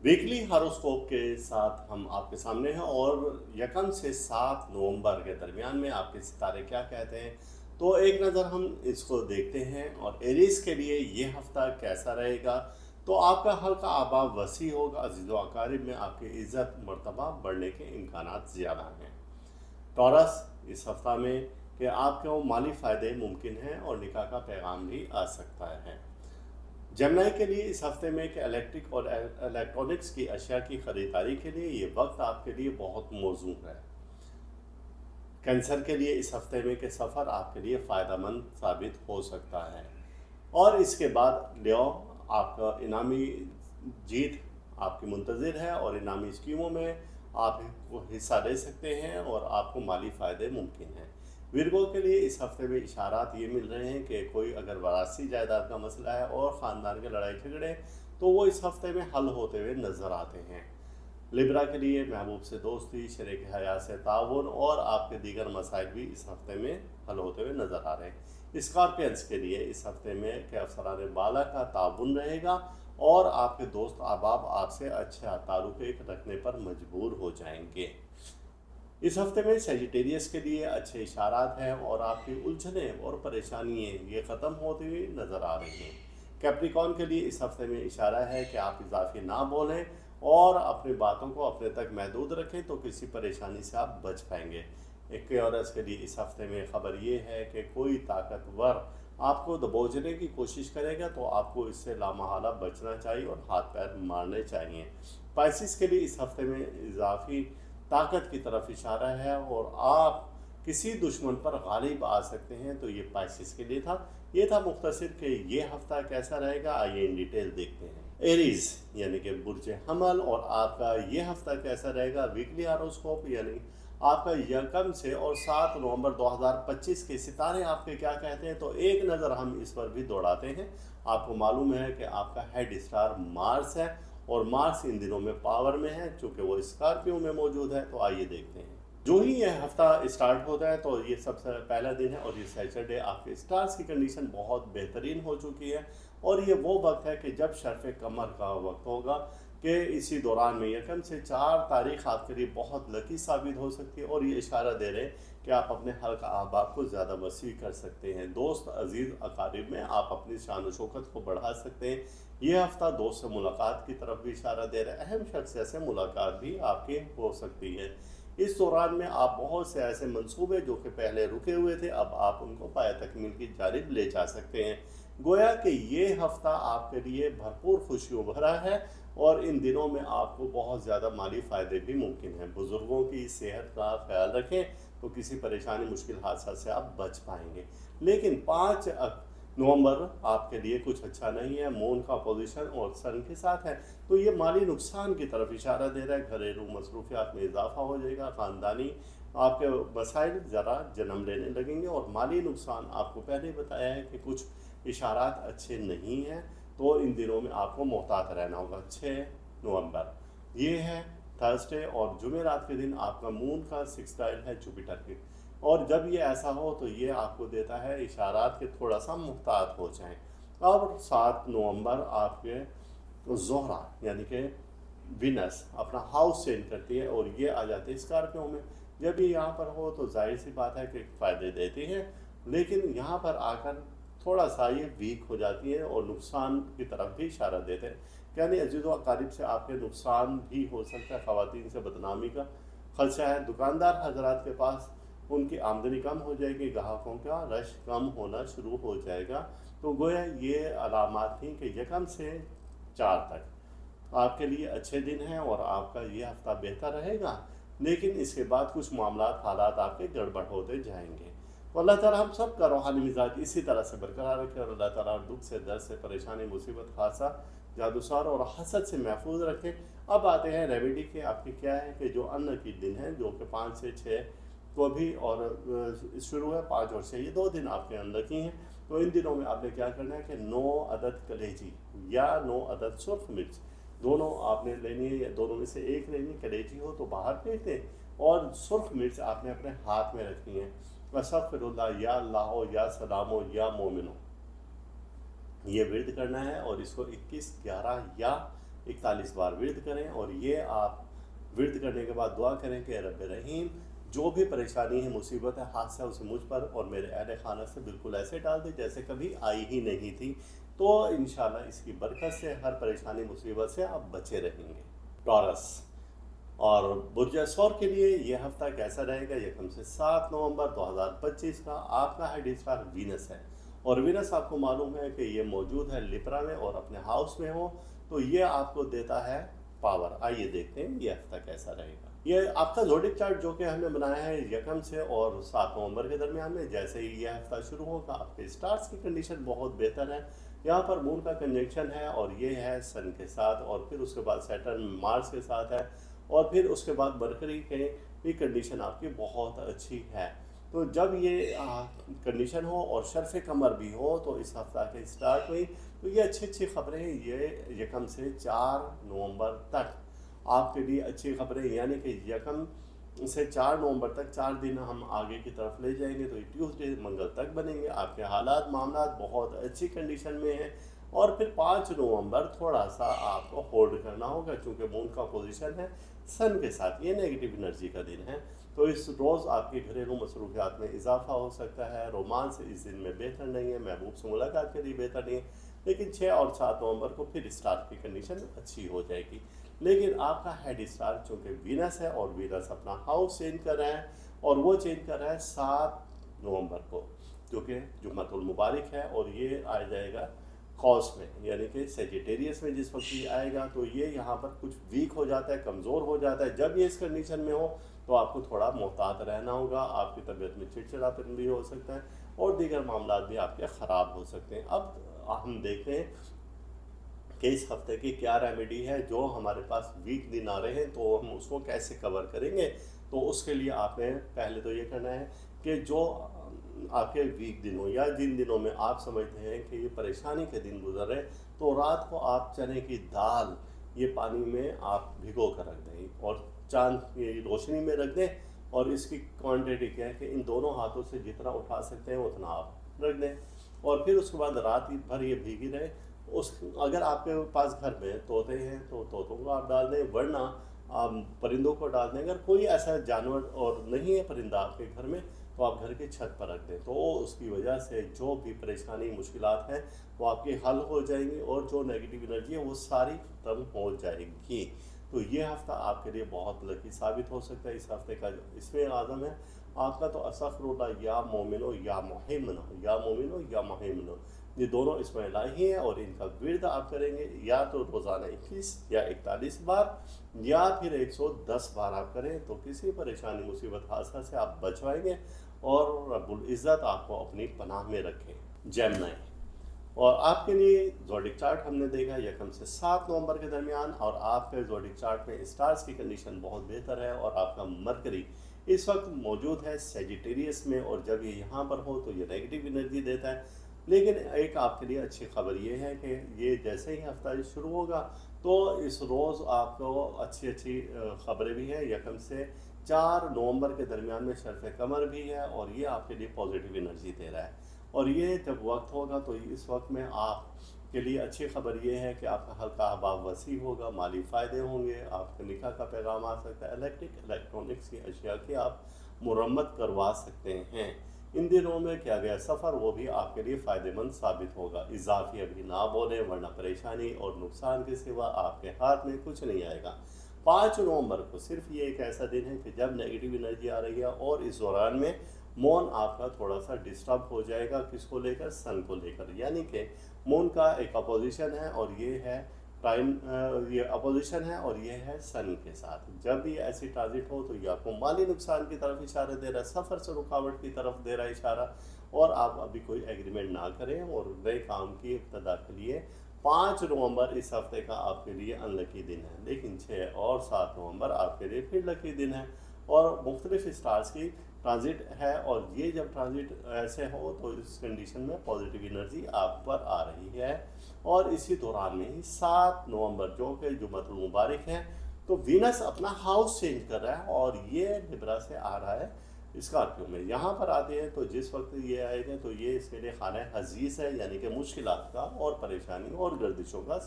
Weekly horoscope के साथ हम आपके सामने हैं और यकम से 7 नवंबर के दरमियान में आपके सितारे क्या कहते हैं। तो एक नज़र हम इसको देखते हैं और एरीज के लिए ये हफ्ता कैसा रहेगा। तो आपका हल्का आबा वसी होगा, अजीज़ व अकारिब में आपकी इज़्ज़त मर्तबा बढ़ने के इम्कानात ज़्यादा हैं। टॉरस, इस हफ्ता में कि आपको माली फ़ायदे मुमकिन हैं और निकाह का पैगाम भी आ सकता है। जेमिनी के लिए इस हफ्ते में कि इलेक्ट्रिक और इलेक्ट्रॉनिक्स की अशिया की ख़रीदारी के लिए ये वक्त आपके लिए बहुत मौजूद है। कैंसर के लिए इस हफ्ते में कि सफ़र आपके लिए फ़ायदेमंद साबित हो सकता है। और इसके बाद लियो, आपका इनामी जीत आपकी मुंतज़िर है और इनामी स्कीमों में आप वो हिस्सा ले सकते हैं और आपको माली फ़ायदे मुमकिन हैं। विरगो के लिए इस हफ्ते में इशारात ये मिल रहे हैं कि कोई अगर वरासी जायदाद का मसला है और ख़ानदान के लड़ाई झगड़े, तो वो इस हफ्ते में हल होते हुए नज़र आते हैं। लिब्रा के लिए महबूब से दोस्ती, शरीक हयात से ताउन और आपके दीगर मसाइल भी इस हफ्ते में हल होते हुए नज़र आ रहे हैं। स्कॉर्पियंस के लिए इस हफ्ते में कि अफसरान बाला का ताउन रहेगा और आपके दोस्त अहबाब आपसे अच्छा ताल्लुक़ रखने पर मजबूर हो जाएंगे। इस हफ्ते में सेजिटेरियस के लिए अच्छे इशारात हैं और आपकी उलझनें और परेशानियाँ ये ख़त्म होती हुई नज़र आ रही हैं। कैप्रिकॉन के लिए इस हफ्ते में इशारा है कि आप इजाफी ना बोलें और अपनी बातों को अपने तक महदूद रखें, तो किसी परेशानी से आप बच पाएंगे। एक्वेरियस के लिए इस हफ्ते में ख़बर ये है कि कोई ताकतवर आपको दबोचने की कोशिश करेगा, तो आपको इससे लामहला बचना चाहिए और हाथ पैर मारने चाहिए। पाइसिस के लिए इस हफ्ते में इजाफी ताकत की तरफ इशारा है और आप किसी दुश्मन पर गालिब आ सकते हैं। तो ये पाइसिस के लिए था। ये था मुख्तसर कि ये हफ्ता कैसा रहेगा, आइए इन डिटेल देखते हैं। एरीज यानी कि बुर्ज हमल, और आपका ये हफ्ता कैसा रहेगा। वीकली हारोस्कोप यानी आपका यकम से और 7 नवंबर 2025 के सितारे आपके क्या कहते हैं। तो एक नज़र हम इस पर भी दौड़ाते हैं। आपको मालूम है कि आपका हेड स्टार मार्स है और मार्स इन दिनों में पावर में है, चूँकि वो स्कॉर्पियो में मौजूद है। तो आइए देखते हैं। जो ही यह हफ्ता स्टार्ट होता है तो ये सबसे पहला दिन है और ये सैटरडे आपके स्टार्स की कंडीशन बहुत बेहतरीन हो चुकी है। और ये वो वक्त है कि जब शर्फ़ कमर का वक्त होगा, कि इसी दौरान में यकम से 4 तारीख आपके लिए बहुत लकी साबित हो सकती है। और ये इशारा दे रहे हैं कि आप अपने हल्का अहबाब को ज़्यादा वसी कर सकते हैं। दोस्त, अजीज़, अकारिब में आप अपनी शान व शौकत को बढ़ा सकते हैं। ये हफ्ता दोस्त से मुलाकात की तरफ भी इशारा दे रहा है। अहम शख्स से मुलाकात भी आपकी हो सकती है। इस दौरान में आप बहुत से ऐसे मंसूबे जो कि पहले रुके हुए थे, अब आप उनको पाया तकमील की जानिब ले जा सकते हैं। गोया कि ये हफ्ता आपके लिए भरपूर खुशियों भरा है और इन दिनों में आपको बहुत ज़्यादा माली फ़ायदे भी मुमकिन हैं। बुज़ुर्गों की सेहत का ख्याल रखें, तो किसी परेशानी, मुश्किल हादसा से आप बच पाएंगे। लेकिन 5 नवंबर आपके लिए कुछ अच्छा नहीं है। मून का पोजीशन और सन के साथ है, तो ये माली नुकसान की तरफ इशारा दे रहा है। घरेलू मसरूफियात में इजाफा हो जाएगा, ख़ानदानी आपके मसाइल ज़रा जन्म लेने लगेंगे और माली नुकसान आपको पहले ही बताया है कि कुछ इशारात अच्छे नहीं हैं। तो इन दिनों में आपको मोहतात रहना होगा। 6 नवंबर ये है थर्सडे और जुमेरात के दिन आपका मून का सिक्सटाइल है जुपिटर की। और जब ये ऐसा हो तो ये आपको देता है इशारात के थोड़ा सा मुहतात हो जाएं। अब 7 नवंबर आपके ज़ोहरा यानी कि विनस अपना हाउस चेंज करती है और ये आ जाती है स्कॉर्पियो में। जब ये यहाँ पर हो तो जाहिर सी बात है कि फ़ायदे देती है, लेकिन यहाँ पर आकर थोड़ा सा ये वीक हो जाती है और नुकसान की तरफ भी इशारा देते हैं। यानी अजीज़ व अकारिब से आपके नुकसान भी हो सकता है। ख़वातीन से बदनामी का खदशा है। दुकानदार हजरात के पास उनकी आमदनी कम हो जाएगी, ग्राहकों का रश कम होना शुरू हो जाएगा। तो गोया ये अलामात थी कि यकम से 4 तक आपके लिए अच्छे दिन हैं और आपका ये हफ्ता बेहतर रहेगा। लेकिन इसके बाद कुछ मामलात, हालात आपके गड़बड़ होते जाएंगे। तो अल्लाह ताला हम सब का रूहानी मिजाज इसी तरह से बरकरार रखे और अल्लाह ताला दुख से, दर्द से, परेशानी, मुसीबत, हादसा, जादूसार और हसद से महफूज रखें। अब आते हैं रेमेडी के। आपकी क्या है कि जो अन्न की दिन है, जो कि 5 से 6 को भी और शुरू है, 5 और 6 ये 2 दिन आपके अंदर की हैं। तो इन दिनों में आपने क्या करना है कि 9 अदद कलेजी या 9 अदद सुर्ख मिर्च दोनों आपने लेनी है, या दोनों में से एक लेनी है। कलेजी हो तो बाहर फेंक दें और सुर्ख मिर्च आपने अपने हाथ में रखनी है। अस्तगफिरुल्लाह, या अल्लाह, या सलामो, या मोमिनो, ये विर्द करना है और इसको 21, 11 या 41 बार विर्द करें और ये आप विर्द करने के बाद दुआ करें कि रब रहीम, जो भी परेशानी है, मुसीबत है, हादसा उसे मुझ पर और मेरे अहल खाना से बिल्कुल ऐसे डाल दे जैसे कभी आई ही नहीं थी। तो इंशाल्लाह इसकी बरकत से हर परेशानी मुसीबत से आप बचे रहेंगे। टॉरस और बुर्ज असौर के लिए ये हफ्ता कैसा रहेगा? यकम से 7 नवंबर 2025 का आपका हेड स्टार वीनस है और वीनस आपको मालूम है कि ये मौजूद है लिब्रा में और अपने हाउस में हो, तो ये आपको देता है पावर। आइए देखते हैं ये हफ्ता कैसा रहेगा। ये आपका ज़ोडिक चार्ट जो कि हमने बनाया है यकम से और 7 नवंबर के दरमियान में, जैसे ही ये हफ्ता शुरू होगा आपके स्टार्स की कंडीशन बहुत बेहतर है। यहाँ पर मून का कंजंक्शन है और ये है सन के साथ, और फिर उसके बाद सैटर्न मार्स के साथ है, और फिर उसके बाद मरकरी के भी कंडीशन आपकी बहुत अच्छी है। तो जब ये कंडीशन हो और शर्फ कमर भी हो तो इस हफ्ता के स्टार्ट में, तो ये अच्छी अच्छी खबरें ये यकम से 4 नवंबर तक आपके लिए अच्छी खबरें, यानी कि यकम से 4 नवंबर तक 4 दिन हम आगे की तरफ ले जाएंगे, तो ये ट्यूसडे मंगल तक बनेंगे। आपके हालात मामला बहुत अच्छी कंडीशन में हैं। और फिर 5 नवंबर थोड़ा सा आपको होल्ड करना होगा, क्योंकि मून का पोजीशन है सन के साथ, ये नेगेटिव एनर्जी का दिन है। तो इस रोज़ आपके घरेलू मसरूफियात में इजाफा हो सकता है। रोमांस इस दिन में बेहतर नहीं है, महबूब से मुलाकात के लिए बेहतर नहीं है, लेकिन 6 और 7 नवंबर को फिर स्टार की कंडीशन अच्छी हो जाएगी। लेकिन आपका हेड स्टार चूँकि वीनस है और वीनस अपना हाउस चेंज कर रहा है, और वो चेंज कर रहा है 7 नवंबर को, जो कि जुम्मतुल मुबारक है, और ये आ जाएगा कौस में, यानी कि सेजिटेरियस में जिस वक्त ये आएगा, तो ये यहाँ पर कुछ वीक हो जाता है, कमज़ोर हो जाता है। जब ये इस कंडीशन में हो तो आपको थोड़ा मोहतात रहना होगा, आपकी तबीयत में चिड़चिड़ापन भी हो सकता है और दीगर मामला भी आपके ख़राब हो सकते हैं। अब हम देखते हैं कि इस हफ्ते की क्या रेमेडी है। जो हमारे पास वीक दिन आ रहे हैं तो हम उसको कैसे कवर करेंगे, तो उसके लिए आपने पहले तो ये करना है कि जो आपके वीक दिनों या जिन दिनों में आप समझते हैं कि ये परेशानी के दिन गुजर रहे, तो रात को आप चने की दाल ये पानी में आप भिगो कर रख दें और चांद की रोशनी में रख दें, और इसकी क्वांटिटी क्या है कि इन दोनों हाथों से जितना उठा सकते हैं उतना आप रख दें, और फिर उसके बाद रात भर ये भीगी रहे। उस अगर आपके पास घर में तोते हैं तो तोतों को आप डाल दें, वरना आप परिंदों को डाल दें। अगर कोई ऐसा जानवर और नहीं है परिंदा आपके घर में, तो आप घर की छत पर रख दें, तो उसकी वजह से जो भी परेशानी मुश्किलात हैं वो आपकी हल हो जाएंगी और जो नेगेटिव एनर्जी है वो सारी ख़त्म हो जाएगी। तो ये हफ़्ता आपके लिए बहुत लकी साबित हो सकता है। इस हफ्ते का इसमें आज़म है आपका, तो अस्तगफिरुल्लाह या मोमिनो या मुहिम्मनो, या मोमिनो या मुहिम्मनो, ये दोनों इसमें इलाही हैं, और इनका विर्द आप करेंगे या तो रोज़ाना 21 या 41 बार या फिर 110 बार आप करें, तो किसी परेशानी मुसीबत हादसा से आप बच पाएंगे और रब्बुल इज़्ज़त आपको अपनी पनाह में रखें। जेमिनी, और आपके लिए ज़ोडिक चार्ट हमने देखा यकम से 7 नवंबर के दरमियान, और आपके ज़ोडिक चार्ट में स्टार्स की कंडीशन बहुत बेहतर है, और आपका मरकरी इस वक्त मौजूद है सेजिटेरियस में, और जब ये यहाँ पर हो तो ये नेगेटिव एनर्जी देता है। लेकिन एक आपके लिए अच्छी खबर ये है कि ये जैसे ही हफ्ता शुरू होगा तो इस रोज़ आपको अच्छी अच्छी खबरें भी हैं। यकम से 4 नवंबर के दरमियान में शर्फ कमर भी है, और ये आपके लिए पॉजिटिव एनर्जी दे रहा है। और ये जब वक्त होगा तो इस वक्त में आप के लिए अच्छी खबर ये है कि आपका हल्का अहबाब वसी होगा, माली फ़ायदे होंगे, आपके निकाह का पैगाम आ सकता है, इलेक्ट्रॉनिक्स की अशिया की आप मुरम्मत करवा सकते हैं। इन दिनों में किया गया सफ़र वो भी आपके लिए फ़ायदेमंद साबित होगा। इजाफी अभी ना बोलें, वरना परेशानी और नुकसान के सिवा आपके हाथ में कुछ नहीं आएगा। 5 नवंबर को सिर्फ ये एक ऐसा दिन है कि जब नेगेटिव एनर्जी आ रही है, और इस दौरान में मून आपका थोड़ा सा डिस्टर्ब हो जाएगा। किसको लेकर? सन को लेकर, यानी कि मून का एक अपोजिशन है और ये है प्राइम, ये अपोजिशन है और ये है सन के साथ। जब भी ऐसी ट्रांजिट हो तो ये आपको माली नुकसान की तरफ इशारा दे रहा है, सफ़र से रुकावट की तरफ दे रहा है इशारा, और आप अभी कोई एग्रीमेंट ना करें और नए काम की इब्तदा के लिए 5 नवंबर इस हफ्ते का आपके लिए अनलकी दिन है। लेकिन 6 और 7 नवंबर आपके लिए फिर लकी दिन है, और मुख्तलिफ स्टार्स की ट्रांजिट है, और ये जब ट्रांजिट ऐसे हो तो इस कंडीशन में पॉजिटिव एनर्जी आप पर आ रही है। और इसी दौरान में ही 7 नवंबर जो कि जुम्मतुल मुबारक है, तो वीनस अपना हाउस चेंज कर रहा है, और ये लिब्रा से आ रहा है स्कॉर्पियो में। यहाँ पर आते हैं तो जिस वक्त ये आएंगे तो ये इसके लिए खाना हजीज है, यानी कि मुश्किलात का और परेशानी और गर्दिशों का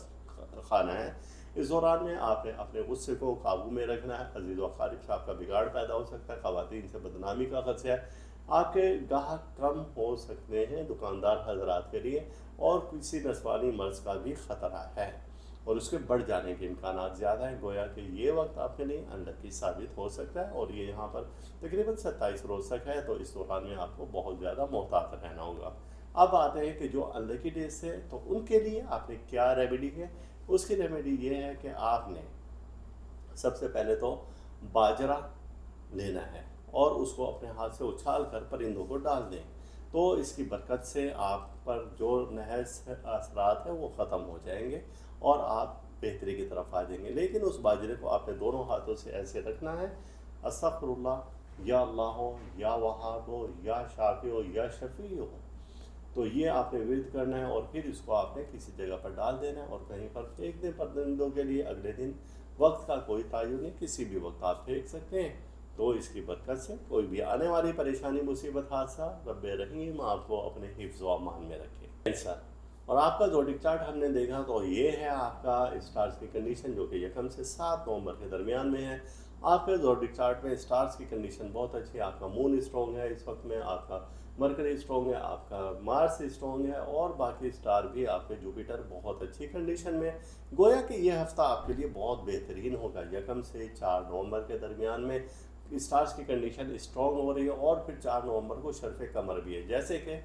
खाना है। इस दौरान में आपने अपने गुस्से को काबू में रखना है। अजीज़ व अक़ारिब से आपका बिगाड़ पैदा हो सकता है, ख़वातीन से बदनामी का खदशा है, आपके गाहक कम हो सकते हैं दुकानदार हजरात के लिए, और किसी नस्वानी मर्ज़ का भी ख़तरा है और उसके बढ़ जाने के इम्कानात ज़्यादा हैं। गोया कि ये वक्त आपके लिए अनलकी साबित हो सकता है और ये यहाँ पर तकरीबन 27 रोज़ तक है, तो इस दौरान में आपको बहुत ज़्यादा मोहतात रहना होगा। अब आते हैं कि जो अनलकी डेज है तो उनके लिए आपने क्या रेमेडी है। उसकी रेमेडी ये है कि आपने सबसे पहले तो बाजरा लेना है और उसको अपने हाथ से उछाल कर परिंदों को डाल दें, तो इसकी बरकत से आप पर जो नहस असरात है वो ख़त्म हो जाएंगे और आप बेहतरी की तरफ आ जाएंगे। लेकिन उस बाजरे को आपने दोनों हाथों से ऐसे रखना है, अस्तग़फिरुल्लाह, या अल्लाह हो, या वहाब हो, या शाफ़ी हो, या शफ़ी हो, तो ये आपने विर्द करना है और फिर इसको आपने किसी जगह पर डाल देना है और कहीं पर फेंक दें परिंदों के लिए। अगले दिन वक्त का कोई तायुन नहीं, किसी भी वक्त आप फेंक सकते हैं। तो इसकी बरकत से कोई भी आने वाली परेशानी, मुसीबत, हादसा, रब्बे रहीम आपको अपने हिफ्ज़ व अमान में रखे। सर, और आपका ज़ोडिक चार्ट हमने देखा तो ये है आपका स्टार्स की कंडीशन, जो कि 1 से 7 नवंबर के दरमियान में है। आपके ज़ोडिक चार्ट में स्टार्स की कंडीशन बहुत अच्छी है। आपका मून स्ट्रॉन्ग है इस वक्त में, आपका मरकरी स्ट्रॉन्ग है, आपका मार्स स्ट्रॉन्ग है और बाकी स्टार भी, आपके जुपिटर बहुत अच्छी कंडीशन में। गोया कि यह हफ्ता आपके लिए बहुत बेहतरीन होगा। 1 से 4 नवंबर के दरमियान में स्टार्स की कंडीशन स्ट्रॉन्ग हो रही है और फिर 4 नवंबर को शर्फ़ कमर भी है। जैसे कि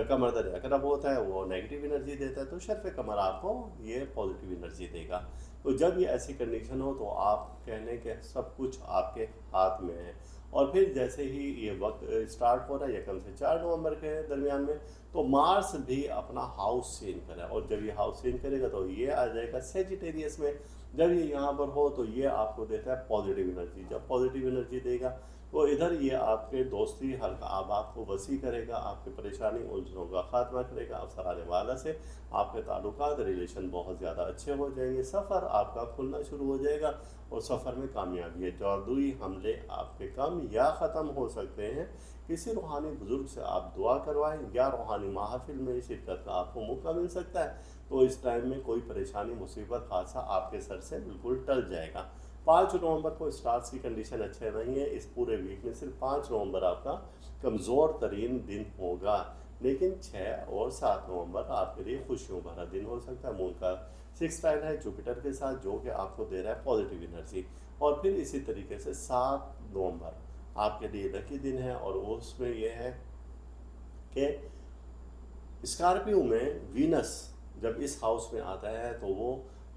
कमर दरिया अक़रब होता है वो नेगेटिव एनर्जी देता है, तो शर्फ़ कमर आपको ये पॉजिटिव एनर्जी देगा। तो जब ये ऐसी कंडीशन हो तो आप कहने के सब कुछ आपके हाथ में है। और फिर जैसे ही ये वक्त स्टार्ट हो रहा है 1 से 4 नवंबर के दरमियान में, तो मार्स भी अपना हाउस चेंज करें और जब ये हाउस चेंज करेगा तो ये आ जाएगा सेजिटेरियस में। जब ये यहाँ पर हो तो ये आपको देता है पॉजिटिव एनर्जी। जब पॉजिटिव एनर्जी देगा तो इधर ये आपके दोस्ती हल्का आबाद को वसी करेगा, आपकी परेशानी उलझनों का खात्मा करेगा। अफसरान वाला से आपके ताल्लुकात रिलेशन बहुत ज़्यादा अच्छे हो जाएंगे। सफ़र आपका खुलना शुरू हो जाएगा और सफ़र में कामयाबी है। जादुई हमले आपके कम या ख़त्म हो सकते हैं। किसी रूहानी बुज़ुर्ग से आप दुआ करवाएं या रूहानी महफिल में शिरकत का आपको मौका मिल सकता है, तो इस टाइम में कोई परेशानी, मुसीबत, हादसा आपके सर से बिल्कुल टल जाएगा। 5 नवंबर को स्टार्स की कंडीशन अच्छे नहीं है। इस पूरे वीक में सिर्फ 5 नवंबर आपका कमज़ोर तरीन दिन होगा, लेकिन 6 और 7 नवंबर आपके लिए खुशियों भरा दिन हो सकता है। मून का 6 टाइन है जुपिटर के साथ, जो कि आपको दे रहा है पॉजिटिव एनर्जी। और फिर इसी तरीके से 7 नवंबर आपके लिए लकी दिन है और उसमें यह है कि स्कॉर्पियो में वीनस जब इस हाउस में आता है तो वो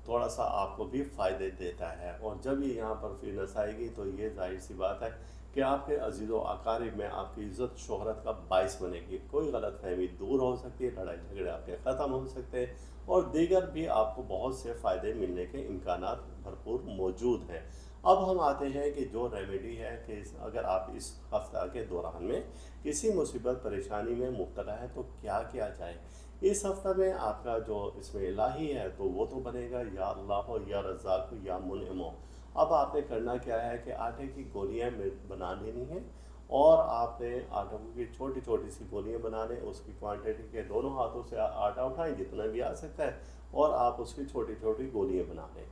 थोड़ा सा आपको भी फ़ायदे देता है। और जब ये यहाँ पर वीनस आएगी तो ये जाहिर सी बात है कि आपके अजीज़ व अक़ारिब में आपकी इज़्ज़त शोहरत का बाइस बनेगी। कोई गलतफ़हमी दूर हो सकती है, लड़ाई झगड़े आपके ख़त्म हो सकते हैं और दीगर भी आपको बहुत से फ़ायदे मिलने के इम्कानात भरपूर मौजूद हैं। अब हम आते हैं कि जो रेमेडी है कि अगर आप इस हफ्ता के दौरान में किसी मुसीबत परेशानी में मुब्तला है तो क्या किया जाए। इस हफ्ता में आपका जो इसमें इलाही है तो वो तो बनेगा या अल्लाह हो, या रज़ाक हो, या मुनइम हो। अब आपने करना क्या है कि आटे की गोलियां बना लेनी है और आपने आटे की छोटी छोटी सी गोलियां बना लें। उसकी क्वांटिटी के दोनों हाथों से आटा उठाएं जितना भी आ सकता है और आप उसकी छोटी छोटी गोलियां बना लें।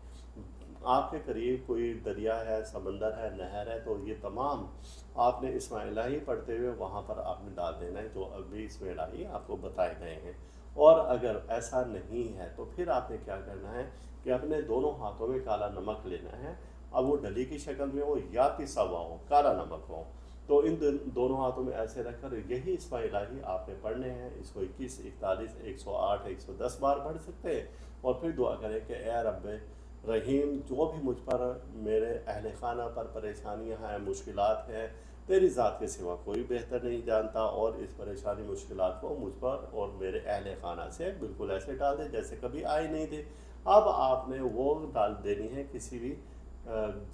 आपके करीब कोई दरिया है, समंदर है, नहर है, तो ये तमाम आपने इसमें इलाही पढ़ते हुए वहाँ पर आपने डाल देना है जो अभी इसमें इलाही आपको बताए गए हैं। और अगर ऐसा नहीं है तो फिर आपने क्या करना है कि अपने दोनों हाथों में काला नमक लेना है। अब वो डली की शक्ल में हो या पिसा हुआ हो, काला नमक हो, तो इन दोनों हाथों में ऐसे रखकर यही इसमें इलाही आपने पढ़ने हैं। इसको 21, 41, 108, 110 बार पढ़ सकते हैं और फिर दुआ करें कि ए रब्बे रहीम, जो भी मुझ पर, मेरे अहल खाना पर परेशानियां हैं, मुश्किलात हैं, तेरी ज़ात के सिवा कोई बेहतर नहीं जानता और इस परेशानी मुश्किलात को मुझ पर और मेरे अहल खाना से बिल्कुल ऐसे डाल दे जैसे कभी आए नहीं थे। अब आपने वो डाल देनी है किसी भी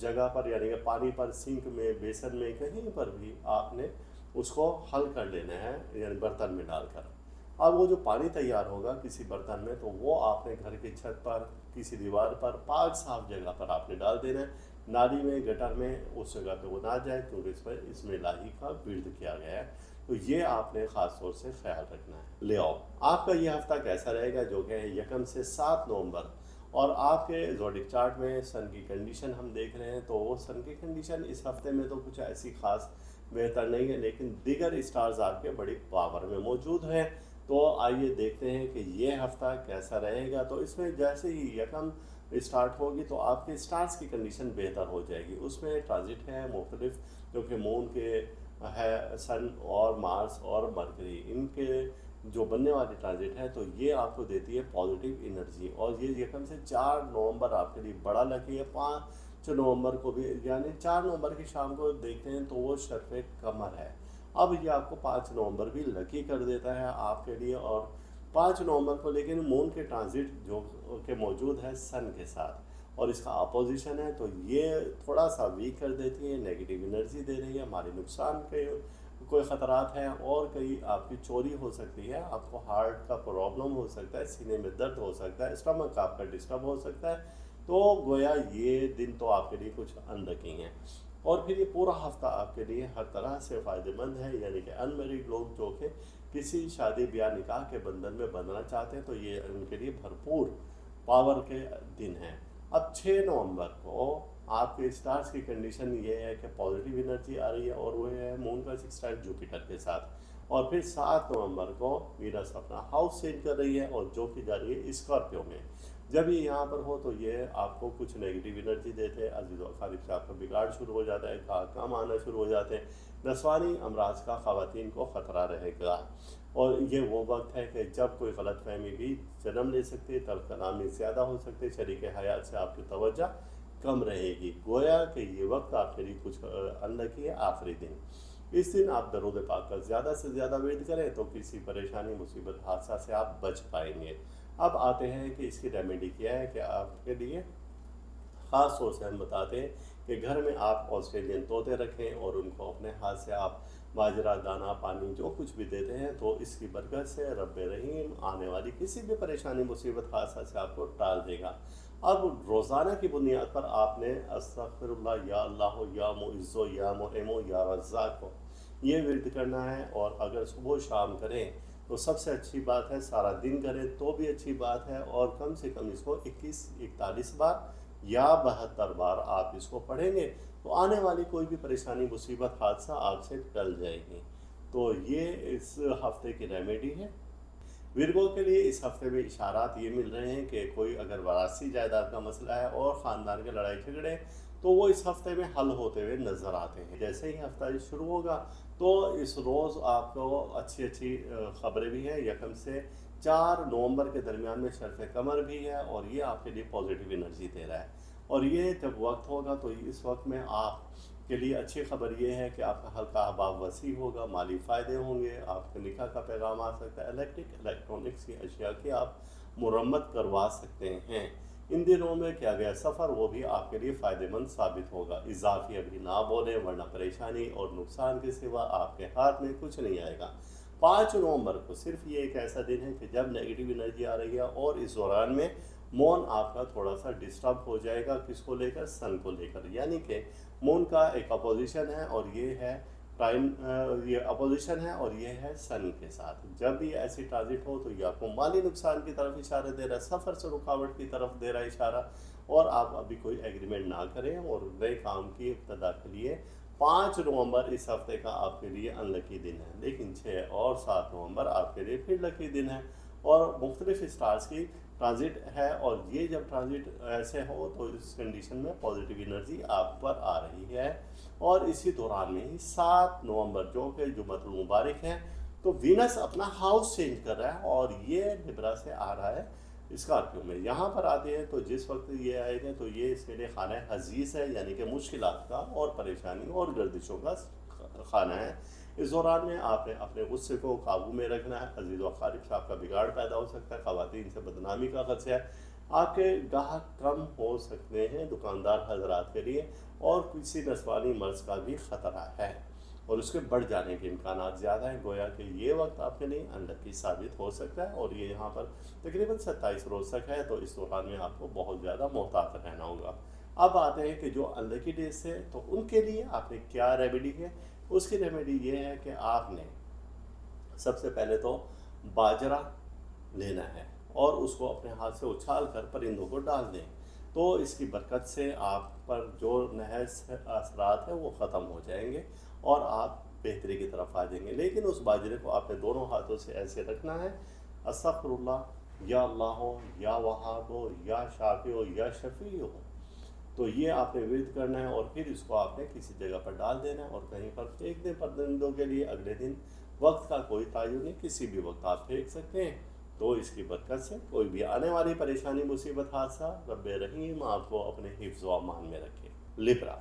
जगह पर, यानी कि पानी पर, सिंक में, बेसन में, कहीं पर भी आपने उसको हल कर लेना है, यानी बर्तन में डालकर। अब वो जो पानी तैयार होगा किसी बर्तन में, तो वो आपने घर की छत पर, किसी दीवार पर, पाक साफ जगह पर आपने डाल देना है। नाली में, गटर में, उस जगह पे वो ना जाए क्योंकि इस पर इसमें इलाही का विर्द किया गया है। तो ये आपने ख़ास तौर से ख्याल रखना है। ले आओ, आपका ये हफ्ता कैसा रहेगा, जो कि है 1 से 7 नवंबर और आपके ज़ोडिक चार्ट में सन की कंडीशन हम देख रहे हैं, तो वो सन की कंडीशन इस हफ्ते में तो कुछ ऐसी खास बेहतर नहीं है, लेकिन दीगर स्टार्स आपके बड़ी पावर में मौजूद हैं। तो आइए देखते हैं कि ये हफ्ता कैसा रहेगा। तो इसमें जैसे ही यकम स्टार्ट होगी तो आपके स्टार्स की कंडीशन बेहतर हो जाएगी। उसमें ट्रांजिट है मुख्तलिफ, क्योंकि मून के है, सन और मार्स और मरकरी, इनके जो बनने वाली ट्रांजिट है, तो ये आपको देती है पॉजिटिव एनर्जी। और ये यकम से 4 नवंबर आपके लिए बड़ा लकी है। 5 नवंबर को भी, यानी 4 नवंबर की शाम को देखते हैं तो वो शर्फ़े कमर है। अब ये आपको 5 नवंबर भी लकी कर देता है आपके लिए। और 5 नवंबर को लेकिन मून के ट्रांजिट जो के मौजूद है सन के साथ, और इसका अपोजिशन है, तो ये थोड़ा सा वीक कर देती है, नेगेटिव एनर्जी दे रही है, माली नुकसान के कोई ख़तरात हैं, और कहीं आपकी चोरी हो सकती है, आपको हार्ट का प्रॉब्लम हो सकता है, सीने में दर्द हो सकता है, स्टमक आपका डिस्टर्ब हो सकता है। तो गोया ये दिन तो आपके लिए कुछ अनलकी हैं। और फिर ये पूरा हफ्ता आपके लिए हर तरह से फ़ायदेमंद है, यानी कि अनमैरिड लोग जो कि किसी शादी ब्याह निकाह के बंधन में बंधना चाहते हैं, तो ये उनके लिए भरपूर पावर के दिन हैं। अब 6 नवंबर को आपके स्टार्स की कंडीशन ये है कि पॉजिटिव एनर्जी आ रही है, और वो है मून का सिक्सटाइल जुपिटर के साथ। और फिर 7 नवंबर को वीनस अपना हाउस चेंज कर रही है, और जो कि जा रही है स्कॉर्पियो में। जब ये यहाँ पर हो तो ये आपको कुछ नेगेटिव एनर्जी देते हैं, अजीज़ व अक़ारिब से आपका बिगाड़ शुरू हो जाता है, काम आना शुरू हो जाते हैं, नस्वानी अमराज का ख़वातीन को ख़तरा रहेगा। और ये वो वक्त है कि जब कोई गलतफहमी भी जन्म ले सकती है, तब कलामी ज़्यादा हो सकते, शरीक हयात से आपकी तवज्जो कम रहेगी। गोया कि ये वक्त आपके लिए कुछ अनलकी है, आखिरी दिन। इस दिन आप दरूद पाक का ज़्यादा से ज़्यादा वेट करें तो किसी परेशानी, मुसीबत, हादसा से आप बच पाएंगे। अब आते हैं कि इसकी रेमेडी क्या है, कि आपके लिए ख़ास तौर से हम बताते हैं कि घर में आप ऑस्ट्रेलियन तोते रखें, और उनको अपने हाथ से आप बाजरा, दाना, पानी जो कुछ भी देते हैं, तो इसकी बरकत से रब रहीम आने वाली किसी भी परेशानी, मुसीबत, हादसा से आपको टाल देगा। अब रोज़ाना की बुनियाद पर आपने अस्तगफिरुल्लाह, या अल्लाह, या मुइज़्ज़ो, या मुइमो, या रज़्ज़ाक़ को ये विर्द करना है। और अगर सुबह शाम करें तो सबसे अच्छी बात है, सारा दिन करें तो भी अच्छी बात है, और कम से कम इसको 21-41 बार या 72 बार आप इसको पढ़ेंगे तो आने वाली कोई भी परेशानी, मुसीबत, हादसा आपसे टल जाएगी। तो ये इस हफ्ते की रेमेडी है। विरगो के लिए इस हफ्ते में इशारात ये मिल रहे हैं कि कोई अगर वरासी जायदाद का मसला है और ख़ानदान के लड़ाई झगड़े, तो वो इस हफ्ते में हल होते हुए नज़र आते हैं। जैसे ही हफ्ता शुरू होगा तो इस रोज़ आपको अच्छी अच्छी ख़बरें भी हैं। यकम से 4 नवंबर के दरमियान में शर्फ़ कमर भी है, और ये आपके लिए पॉजिटिव एनर्जी दे रहा है। और ये जब वक्त होगा तो इस वक्त में आप के लिए अच्छी खबर ये है कि आपका हल्का अहबाब वसी होगा, माली फ़ायदे होंगे, आपके निकाह का पैगाम आ सकता है, इलेक्ट्रॉनिक्स की अशिया की आप मुरम्मत करवा सकते हैं। इन दिनों में किया गया सफ़र वो भी आपके लिए फ़ायदेमंद साबित होगा। इजाफी अभी ना बोलें, वरना परेशानी और नुकसान के सिवा आपके हाथ में कुछ नहीं आएगा। 5 नवंबर को सिर्फ ये एक ऐसा दिन है कि जब नेगेटिव एनर्जी आ रही है, और इस दौरान में मून आपका थोड़ा सा डिस्टर्ब हो जाएगा। किसको लेकर? सन को लेकर। यानी कि मून का एक अपोजिशन है, और ये है प्राइम, ये अपोजिशन है, और ये है सन के साथ। जब भी ऐसी ट्रांजिट हो तो ये आपको माली नुकसान की तरफ इशारा दे रहा है, सफ़र से रुकावट की तरफ दे रहा है इशारा, और आप अभी कोई एग्रीमेंट ना करें, और नए काम की इब्तदा के लिए 5 नवंबर इस हफ्ते का आपके लिए अनलकी दिन है। लेकिन 6 और 7 नवंबर आपके लिए फिर लकी दिन है, और मुख्तलिफ स्टार्स की ट्रांजिट है। और ये जब ट्रांजिट ऐसे हो तो इस कंडीशन में पॉजिटिव एनर्जी आप पर आ रही है। और इसी दौरान में ही 7 नवंबर जो कि जुम्मतुल मुबारक है, तो वीनस अपना हाउस चेंज कर रहा है, और ये लिब्रा से आ रहा है स्कॉर्पियो में। यहाँ पर आते हैं तो जिस वक्त ये आएगा तो ये इसके लिए खाना हजीज़ है, यानी कि मुश्किलात का और परेशानी और गर्दिशों का खाना है। इस दौरान में आपने अपने गुस्से को काबू में रखना है। अजीज़ व अक़ारिब से आपका बिगाड़ पैदा हो सकता है, ख़वातीन से बदनामी का खदशा है, आपके ग्राहक कम हो सकते हैं दुकानदार हजरात के लिए, और किसी नस्वानी मर्ज़ का भी ख़तरा है, और उसके बढ़ जाने के इम्कानात ज़्यादा हैं। गोया कि ये वक्त आपके लिए अनलकी साबित हो सकता है, और ये यहाँ पर तकरीबन 27 रोज़ तक है, तो इस दौरान में आपको बहुत ज़्यादा मोहतात रहना होगा। अब आते हैं कि जो अनलकी डेज है तो उनके लिए आपने क्या रेमेडी है। उसकी रेमेडी ये है कि आपने सबसे पहले तो बाजरा लेना है, और उसको अपने हाथ से उछाल कर परिंदों को डाल दें। तो इसकी बरकत से आप पर जो नहस असरात है वो ख़त्म हो जाएंगे और आप बेहतरी की तरफ आ जाएंगे। लेकिन उस बाजरे को आपने दोनों हाथों से ऐसे रखना है, अस्तगफिरुल्लाह, या अल्लाह हो, या वहाब हो, या शाफी हो, या शफ़ी हो। तो ये आपने विर्द करना है और फिर इसको आपने किसी जगह पर डाल देना है और कहीं पर फेंक दें परिंदों के लिए। अगले दिन वक्त का कोई तायुन नहीं, किसी भी वक्त आप फेंक सकते हैं। तो इसकी बरकत से कोई भी आने वाली परेशानी, मुसीबत, हादसा, रब्बे रहीम आपको अपने हिफ्ज़ व अमान में रखे। लिब्रा,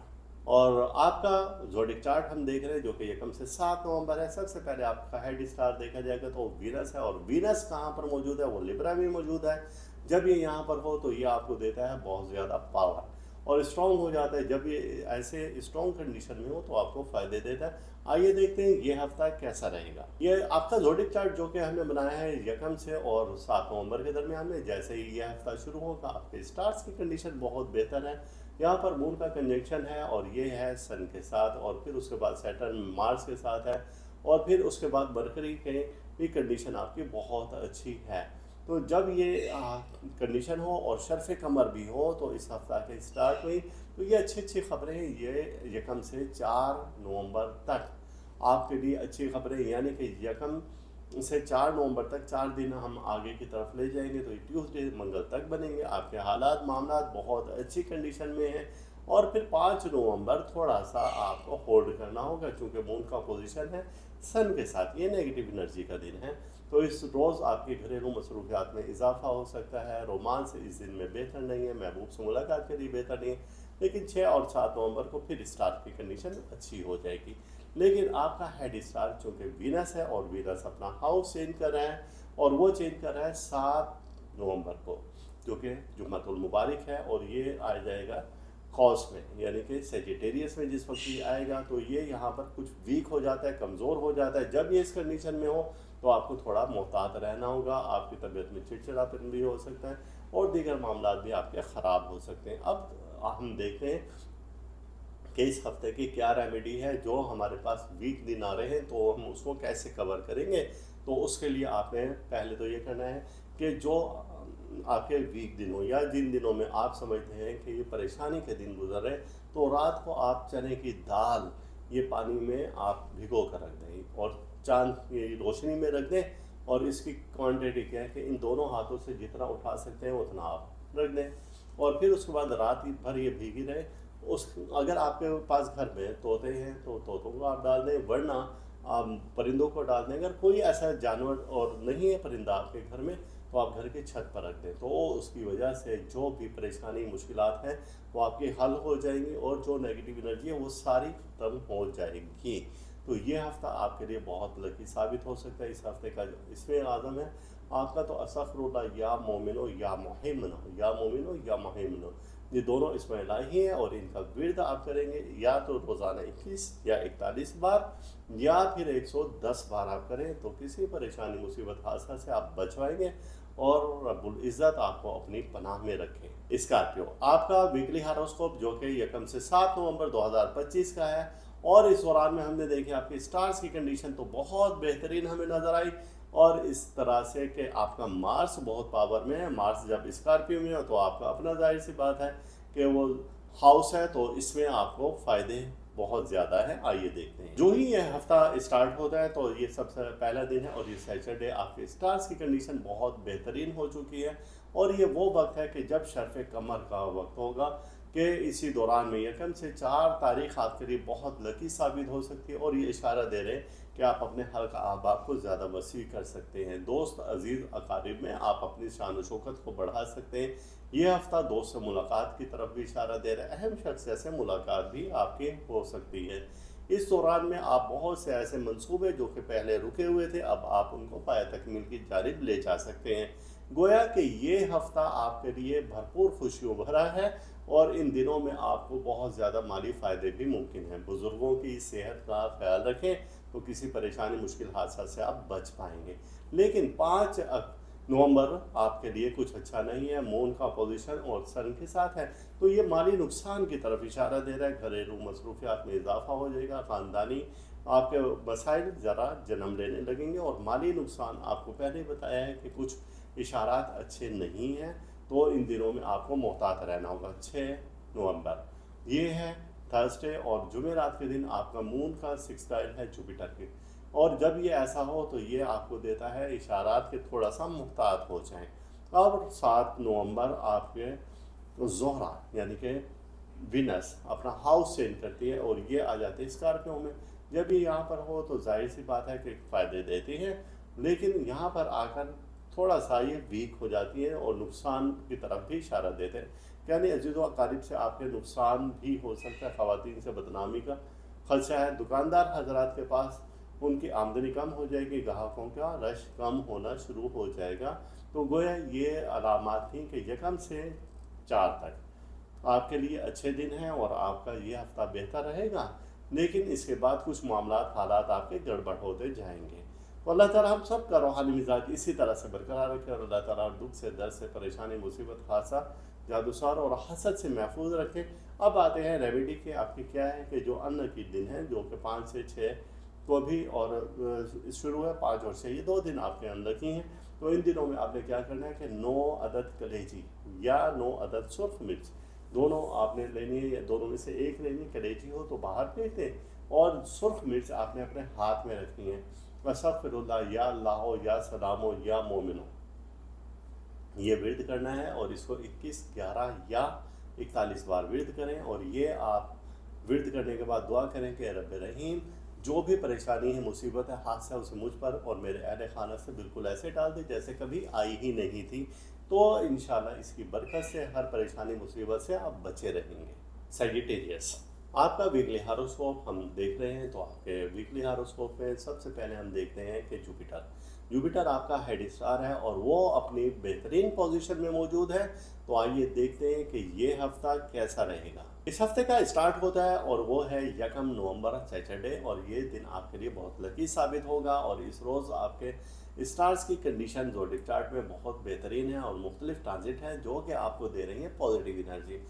और आपका ज़ोडिक चार्ट हम देख रहे हैं जो कि यकम से 7 नवंबर है। सबसे पहले आपका हेड स्टार देखा जाएगा तो वीनस है, और वीनस कहाँ पर मौजूद है, वो लिब्रा में मौजूद है। जब ये यहाँ पर हो तो ये आपको देता है बहुत ज़्यादा पावर और स्ट्रॉन्ग हो जाता है। जब ये ऐसे स्ट्रॉन्ग कंडीशन में हो तो आपको फ़ायदे देता है। आइए देखते हैं ये हफ्ता कैसा रहेगा। ये आपका ज़ोडिक चार्ट जो कि हमने बनाया है यकम से और 7 नवंबर के दरमियान में। जैसे ही ये हफ्ता शुरू होगा आपके स्टार्स की कंडीशन बहुत बेहतर है। यहाँ पर मून का कंजंक्शन है और ये है सन के साथ, और फिर उसके बाद सैटर्न मार्स के साथ है, और फिर उसके बाद मरकरी के भी कंडीशन आपकी बहुत अच्छी है। तो जब ये कंडीशन हो और शर्फ़ कमर भी हो तो इस हफ्ता के स्टार्ट में तो ये अच्छी अच्छी खबरें ये यकम से 4 नवंबर तक आपके लिए अच्छी खबरें, यानी कि यकम से 4 नवंबर तक 4 दिन हम आगे की तरफ ले जाएंगे। तो ये ट्यूसडे मंगल तक बनेंगे, आपके हालात मामला बहुत अच्छी कंडीशन में हैं। और फिर 5 नवंबर थोड़ा सा आपको होल्ड करना होगा क्योंकि मून का पोजीशन है सन के साथ, ये नेगेटिव एनर्जी का दिन है। तो इस रोज़ आपके घरेलू मसरूफियात में इजाफा हो सकता है। रोमांस इस दिन में बेहतर नहीं है, महबूब से मुलाकात के लिए बेहतर नहीं है। लेकिन 6 और 7 नवंबर को फिर स्टार की कंडीशन अच्छी हो जाएगी। लेकिन आपका हेड स्टार चूँकि वीनस है और वीनस अपना हाउस चेंज कर रहा है, और वो चेंज कर रहा है 7 नवंबर को जो कि जुम्मतुल मुबारक है, और ये आ जाएगा कौस में, यानी कि सेजिटेरियस में। जिस वक्त ये आएगा तो ये यहाँ पर कुछ वीक हो जाता है, कमज़ोर हो जाता है। जब ये इस कंडीशन में हो तो आपको थोड़ा मोहतात रहना होगा, आपकी तबीयत में चिड़चिड़ापन भी हो सकता है और दीगर मामला भी आपके ख़राब हो सकते हैं। अब हम देखते हैं कि इस हफ्ते की क्या रेमेडी है। जो हमारे पास वीक दिन आ रहे हैं तो हम उसको कैसे कवर करेंगे। तो उसके लिए आपने पहले तो ये करना है कि जो आपके वीक दिनों या जिन दिनों में आप समझते हैं कि ये परेशानी के दिन गुजर रहे, तो रात को आप चने की दाल ये पानी में आप भिगो कर रख दें और चांद की रोशनी में रख दें। और इसकी क्वांटिटी क्या है कि इन दोनों हाथों से जितना उठा सकते हैं उतना आप रख दें, और फिर उसके बाद रात भर ये भीगी रहे। उस अगर आपके पास घर में तोते हैं तो तोतों को आप डाल दें, वरना आप परिंदों को डाल दें। अगर कोई ऐसा जानवर और नहीं है परिंदा आपके घर में तो आप घर की छत पर रख दें। तो उसकी वजह से जो भी परेशानी मुश्किलात हैं वो आपकी हल हो जाएंगी और जो नेगेटिव एनर्जी है वो सारी ख़त्म हो जाएगी। तो ये हफ़्ता आपके लिए बहुत लकी साबित हो सकता है। इस हफ्ते का जो इसमें आज़म है आपका, तो अस्तगफिरुल्लाह या मोमिनो या मुहिम्मनो, या मोमिनो या मुहिम्मनो, ये दोनों इसमें इलाही हैं। और इनका विर्द आप करेंगे या तो रोज़ाना 21 या 41 बार या फिर 110 बार आप करें, तो किसी परेशानी, मुसीबत, हादसा से आप बच पाएंगे और रब्बुल इज़्ज़त आपको अपनी पनाह में रखें। स्कॉर्पियो, आपका वीकली हारोस्कोप जो कि यकम से 7 नवंबर 2025 का है, और इस दौरान में हमने देखे आपके स्टार्स की कंडीशन तो बहुत बेहतरीन हमें नज़र आई। और इस तरह से कि आपका मार्स बहुत पावर में है। मार्स जब स्कॉर्पियो में हो तो आपका अपना जाहिर सी बात है कि वो हाउस है, तो इसमें आपको फ़ायदे बहुत ज़्यादा है। आइए देखते हैं। जो ही यह हफ्ता स्टार्ट होता है तो ये सबसे पहला दिन है और ये सैटरडे आपके स्टार्स की कंडीशन बहुत बेहतरीन हो चुकी है। और ये वो वक्त है कि जब शर्फ़ कमर का वक्त होगा कि इसी दौरान में यकम से 4 तारीख आपके लिए बहुत लकी साबित हो सकती है। और ये इशारा दे रहे हैं कि आप अपने हल्का अहबाब को ज़्यादा वसी कर सकते हैं। दोस्त, अजीज़, अकारिब में आप अपनी शान शौकत को बढ़ा सकते हैं। ये हफ्ता दोस्त से मुलाकात की तरफ भी इशारा दे रहा है। अहम शख्स से मुलाकात भी आपकी हो सकती है। इस दौरान में आप बहुत से ऐसे मंसूबे जो कि पहले रुके हुए थे, अब आप उनको पाया तकमील की जानिब ले जा सकते हैं। गोया कि ये हफ्ता आपके लिए भरपूर खुशियों भरा है और इन दिनों में आपको बहुत ज़्यादा माली फ़ायदे भी मुमकिन हैं। बुज़ुर्गों की सेहत का ख्याल रखें तो किसी परेशानी, मुश्किल हादसा से आप बच पाएंगे। लेकिन 5 नवंबर आपके लिए कुछ अच्छा नहीं है। मून का पोजीशन और सन के साथ है, तो ये माली नुकसान की तरफ इशारा दे रहा है। घरेलू मसरूफियात में इजाफा हो जाएगा, ख़ानदानी आपके मसाइल ज़रा जन्म लेने लगेंगे और माली नुकसान आपको पहले ही बताया है कि कुछ इशारात अच्छे नहीं हैं, तो इन दिनों में आपको मोहतात रहना होगा। 6 नवंबर ये है थर्सडे, और जुमेरात के दिन आपका मून का सिक्सटाइल है जुपिटर की, और जब ये ऐसा हो तो ये आपको देता है इशारात के थोड़ा सा मुहतात हो जाएं। अब 7 नवंबर आपके ज़ोहरा यानी कि विनस अपना हाउस चेंज करती है और ये आ जाती है स्कॉर्पियो में। जब ये यहाँ पर हो तो जाहिर सी बात है कि फ़ायदे देती है, लेकिन यहाँ पर आकर थोड़ा सा ये वीक हो जाती है और नुकसान की तरफ भी इशारा देते हैं। यानी अजीज़ व अकारिब से आपके नुकसान भी हो सकता है, ख़वातीन से बदनामी का खदशा है, दुकानदार हजरात के पास उनकी आमदनी कम हो जाएगी, ग्राहकों का रश कम होना शुरू हो जाएगा। तो गोया ये अलामात थी कि 1 से 4 तक आपके लिए अच्छे दिन हैं और आपका ये हफ्ता बेहतर रहेगा, लेकिन इसके बाद कुछ मामलात हालात आपके गड़बड़ होते जाएंगे। तो अल्लाह ताला हम सब का रूहानी मिजाज इसी तरह से बरकरार रखे और अल्लाह ताला दुख से, दर्द से, परेशानी, मुसीबत, हादसा, जादूसार और हसद से महफूज रखे। अब आते हैं रेमेडी के। आपके क्या है कि जो अन्न की दिन है, जो कि 5 से 6 को भी और शुरू है, 5 और 6 ये 2 दिन आपके अंदर की हैं। तो इन दिनों में आपने क्या करना है कि 9 अदद कलेजी या 9 अदद सुर्ख मिर्च दोनों आपने लेनी है, या दोनों में से एक लेनी है। कलेजी हो तो बाहर फेंक दें, और सुर्ख मिर्च आपने अपने हाथ में रखनी है। अस्तगफिरुल्लाह, या अल्लाह, या सलामो, या मोमिनो, ये विर्द करना है और इसको 21, 11 या 41 बार विर्द करें। और ये आप विर्द करने के बाद दुआ करें कि रब रहीम, जो भी परेशानी है, मुसीबत है, हादसा, उसे मुझ पर और मेरे अहल खाना से बिल्कुल ऐसे डाल दे जैसे कभी आई ही नहीं थी। तो इंशाल्लाह इसकी बरकत से हर परेशानी मुसीबत से आप बचे रहेंगे। सैजिटेरियस, आपका वीकली हारोस्कोप हम देख रहे हैं। तो आपके वीकली हारोस्कोप में सबसे पहले हम देखते हैं कि जुपिटर आपका हेड स्टार है और वो अपनी बेहतरीन पोजीशन में मौजूद है। तो आइए देखते हैं कि ये हफ्ता कैसा रहेगा। इस हफ्ते का स्टार्ट होता है और वो है 1 नवंबर सैटरडे, और ये दिन आपके लिए बहुत लकी साबित होगा। और इस रोज़ आपके स्टार्स की कंडीशन ज़ोडिक चार्ट में बहुत बेहतरीन है और मुख्तलिफ ट्रांजिट हैं जो कि आपको दे रही हैं पॉजिटिव एनर्जी।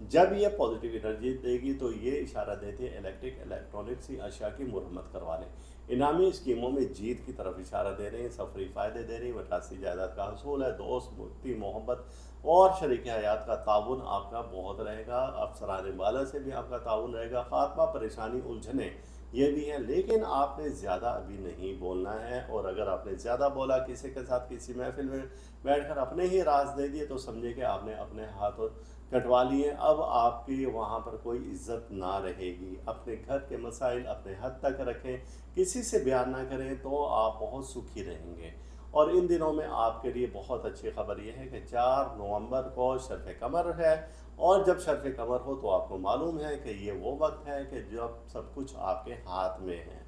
जब ये पॉजिटिव एनर्जी देगी तो ये इशारा देती है इलेक्ट्रिक इलेक्ट्रॉनिक्स की अशिया की मुरम्मत करवाने, इनामी स्कीमों में जीत की तरफ इशारा दे रहे हैं, सफरी फ़ायदे दे रही हैं, वरासी जायदाद का हसूल है, दोस्त, मुक्ति, मोहब्बत और शरीक हयात का ताउन आपका बहुत रहेगा। अफसरान बाला से भी आपका ताउन रहेगा। खात्मा, परेशानी, उलझने ये भी है, लेकिन आपने ज़्यादा अभी नहीं बोलना है। और अगर आपने ज़्यादा बोला किसी के साथ किसी महफिल में बैठकर अपने ही राज दे दिए तो समझे कि आपने अपने हाथ कटवा लिए। अब आपकी वहाँ पर कोई इज्जत ना रहेगी। अपने घर के मसाइल अपने हद तक रखें, किसी से बयान ना करें, तो आप बहुत सुखी रहेंगे। और इन दिनों में आपके लिए बहुत अच्छी खबर यह है कि 4 नवंबर को शर्फ़ कमर है, और जब शर्फ़ कमर हो तो आपको मालूम है कि ये वो वक्त है कि जब सब कुछ आपके हाथ में है।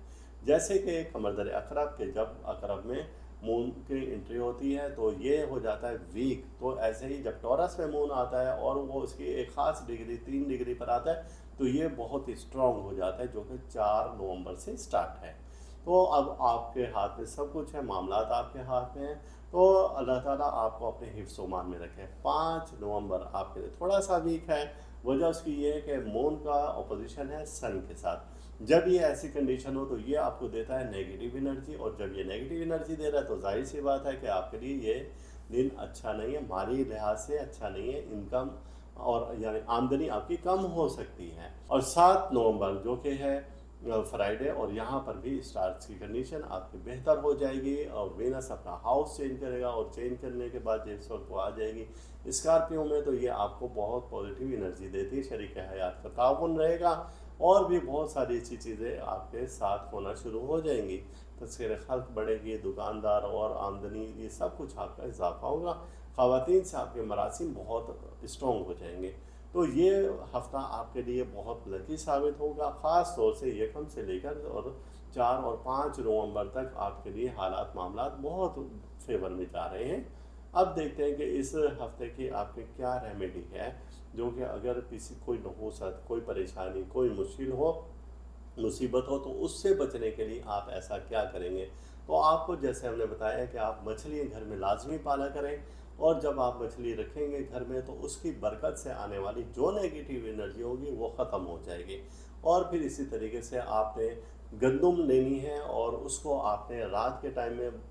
जैसे कि कमरदर अकरब के, जब अकरब में मून की एंट्री होती है तो ये हो जाता है वीक। तो ऐसे ही जब टॉरस में मून आता है और वो उसकी एक ख़ास डिग्री 3 डिग्री पर आता है तो ये बहुत स्ट्रॉन्ग हो जाता है, जो कि 4 नवंबर से स्टार्ट है। तो अब आपके हाथ में सब कुछ है, मामलात आपके हाथ में हैं। तो अल्लाह ताला आपको अपने हिफ्ज़-ओ-मान में रखे। 5 नवंबर आपके लिए थोड़ा सा वीक है। वजह उसकी ये है कि मून का अपोजिशन है सन के साथ। जब ये ऐसी कंडीशन हो तो ये आपको देता है नेगेटिव एनर्जी, और जब ये नेगेटिव एनर्जी दे रहा है तो जाहिर सी बात है कि आपके लिए ये दिन अच्छा नहीं है, माली लिहाज से अच्छा नहीं है। इनकम और यानी आमदनी आपकी कम हो सकती है। और 7 नवंबर जो कि है फ्राइडे, और यहाँ पर भी स्टार्स की कंडीशन आपकी बेहतर हो जाएगी और वेनस अपना हाउस चेंज करेगा, और चेंज करने के बाद जिस वक्त वो आ जाएगी स्कॉर्पियो में तो ये आपको बहुत पॉजिटिव एनर्जी देती है। शरीक हयात का ताउन रहेगा और भी बहुत सारी अच्छी चीज़ें आपके साथ होना शुरू हो जाएंगी। तस्कीर खल्क बढ़ेगी, दुकानदार और आमदनी ये सब कुछ आपका इजाफा होगा। ख़वातीन से आपके मरासिम बहुत स्ट्रॉन्ग हो जाएंगे। तो ये हफ़्ता आपके लिए बहुत लकी साबित होगा। ख़ास तौर से 1 से लेकर और 4 और 5 नवंबर तक आपके लिए हालात मामलात बहुत फेवर में जा रहे हैं। अब देखते हैं कि इस हफ़्ते की आपके क्या रेमेडी है, जो कि अगर किसी कोई नहुसत, कोई परेशानी, कोई मुश्किल हो, मुसीबत हो, तो उससे बचने के लिए आप ऐसा क्या करेंगे। तो आपको जैसे हमने बताया कि आप मछली घर में लाजमी पाला करें, और जब आप मछली रखेंगे घर में तो उसकी बरकत से आने वाली जो नेगेटिव एनर्जी होगी वो ख़त्म हो जाएगी। और फिर इसी तरीके से आपने गंदम लेनी है और उसको आपने रात के टाइम में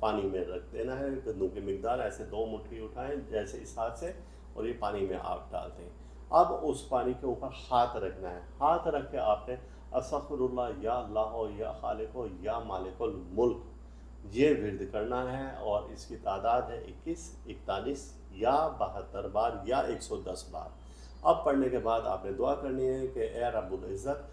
पानी में रख देना है। गंदम की मिकदार ऐसे 2 मुट्ठी उठाएं जैसे इस हाथ से, और ये पानी में आप डाल दें। अब उस पानी के ऊपर हाथ रखना है। हाथ रख के आपने अस्तगफिरुल्लाह या अल्लाह या खालिको या मालिकुल मुल्क ये विर्द करना है, और इसकी तादाद है 21, 41 या 72 बार या 110 बार। अब पढ़ने के बाद आपने दुआ करनी है कि ए रब्बुल इज़्ज़त,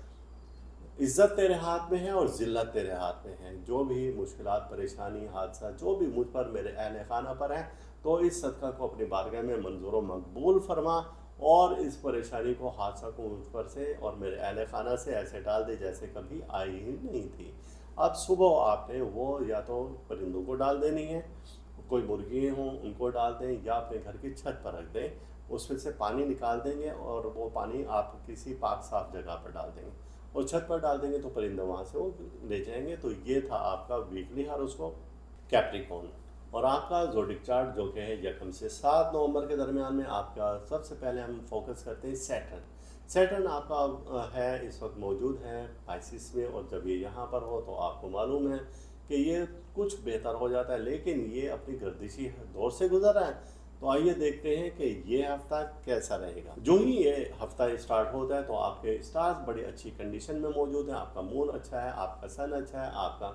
इज़्ज़त तेरे हाथ में है और ज़िल्लत तेरे हाथ में है। जो भी मुश्किलात, परेशानी, हादसा जो भी मुझ पर, मेरे अहल खाना पर है, तो इस सदका को अपनी बारगाह में मंजूर व मकबूल फरमा, और इस परेशानी को, हादसा को मुझ पर से और मेरे अहल खाना से ऐसे डाल दे जैसे कभी आई ही नहीं थी। अब सुबह आपने वो या तो परिंदों को डाल देनी है, कोई मुर्गी हों उनको डाल दें, या अपने घर की छत पर रख दें। उसमें से पानी निकाल देंगे और वो पानी आप किसी पाक साफ जगह पर डाल देंगे, और छत पर डाल देंगे तो परिंदे वहाँ से वो ले जाएंगे। तो ये था आपका वीकली हॉरोस्कोप कैप्रिकॉर्न। और आपका ज़ोडिक चार्ट जो कि है 1 से 7 नवंबर के दरमियान में आपका, सबसे पहले हम फोकस करते हैं सैटर्न। सैटर्न आपका है इस वक्त मौजूद है पाइसिस में, और जब ये यहाँ पर हो तो आपको मालूम है कि ये कुछ बेहतर हो जाता है, लेकिन ये अपनी गर्दिशी दौर से गुजर रहा है। तो आइए देखते हैं कि ये हफ्ता कैसा रहेगा। जो ही ये हफ्ता स्टार्ट होता है तो आपके स्टार्स बड़ी अच्छी कंडीशन में मौजूद हैं। आपका मून अच्छा है, आपका सन अच्छा है, आपका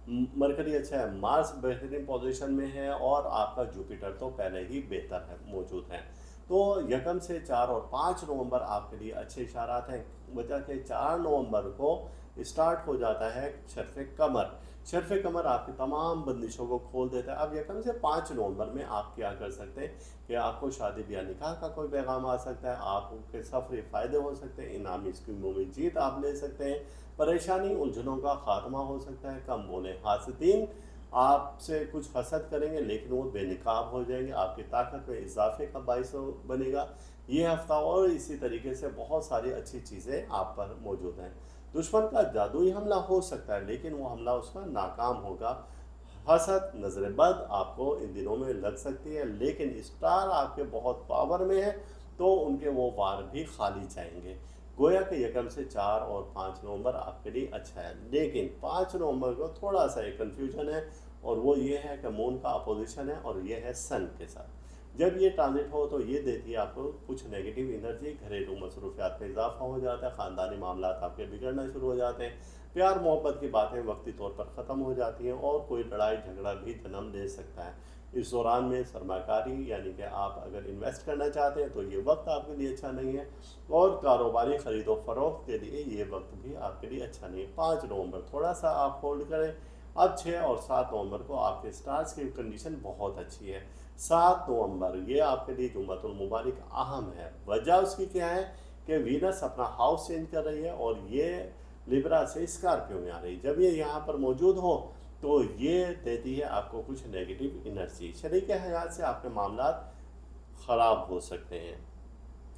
मरकरी अच्छा है, मार्स बेहतरीन पोजीशन में है, और आपका जुपिटर तो पहले ही बेहतर है, मौजूद है। तो 1 से 4 और 5 नवंबर आपके लिए अच्छे इशारात हैं। वजह के 4 नवंबर को स्टार्ट हो जाता है शर्फ़ कमर। शर्फ़ कमर आपकी तमाम बंदिशों को खोल देता है। अब 1 से 5 नवंबर में आप क्या कर सकते हैं कि आपको शादी ब्याह निकाह का कोई पैगाम आ सकता है, आपके सफरी फ़ायदे हो सकते हैं, इनामी स्कीमों में जीत आप ले सकते हैं, परेशानी उलझनों का खात्मा हो सकता है। कम बोलें, हासिदीन आपसे कुछ हसद करेंगे लेकिन वो बेनकाब हो जाएंगे, आपकी ताकत में इजाफे का बाइस बनेगा ये हफ्ता। और इसी तरीके से बहुत सारी अच्छी चीज़ें आप पर मौजूद हैं। दुश्मन का जादुई हमला हो सकता है लेकिन वो हमला उसका नाकाम होगा। हसद, नज़र बद आपको इन दिनों में लग सकती है, लेकिन स्टार आपके बहुत पावर में है तो उनके वो वार भी खाली जाएंगे। गोया कि 1 से 4 और 5 नवंबर आपके लिए अच्छा है, लेकिन 5 नवंबर को थोड़ा सा एक कन्फ्यूजन है, और वो ये है कि मून का अपोजिशन है और ये है सन के साथ। जब ये ट्रांजिट हो तो ये देती है आपको कुछ नेगेटिव एनर्जी, घरेलू मसरूफियात में इजाफा हो जाता है, ख़ानदानी मामला आपके बिगड़ना शुरू हो जाते हैं, प्यार मोहब्बत की बातें वक्ती तौर पर ख़त्म हो जाती हैं, और कोई लड़ाई झगड़ा भी जन्म ले सकता है। इस दौरान में सरमाकारी यानी कि आप अगर इन्वेस्ट करना चाहते हैं तो ये वक्त आपके लिए अच्छा नहीं है, और कारोबारी ख़रीदो फरोख्त के लिए ये वक्त भी आपके लिए अच्छा नहीं है। 5 नवंबर थोड़ा सा आप होल्ड करें। अब 6 और 7 नवंबर को आपके स्टार्स की कंडीशन बहुत अच्छी है। 7 नवंबर ये आपके लिए जुम्मतुल मुबारक अहम है। वजह उसकी क्या है कि वीनस अपना हाउस चेंज कर रही है, और ये लिब्रा से स्कॉर्पियो में आ रही है। जब ये यहाँ पर मौजूद हो तो ये देती है आपको कुछ नेगेटिव एनर्जी। शरीक हयात से आपके मामला ख़राब हो सकते हैं।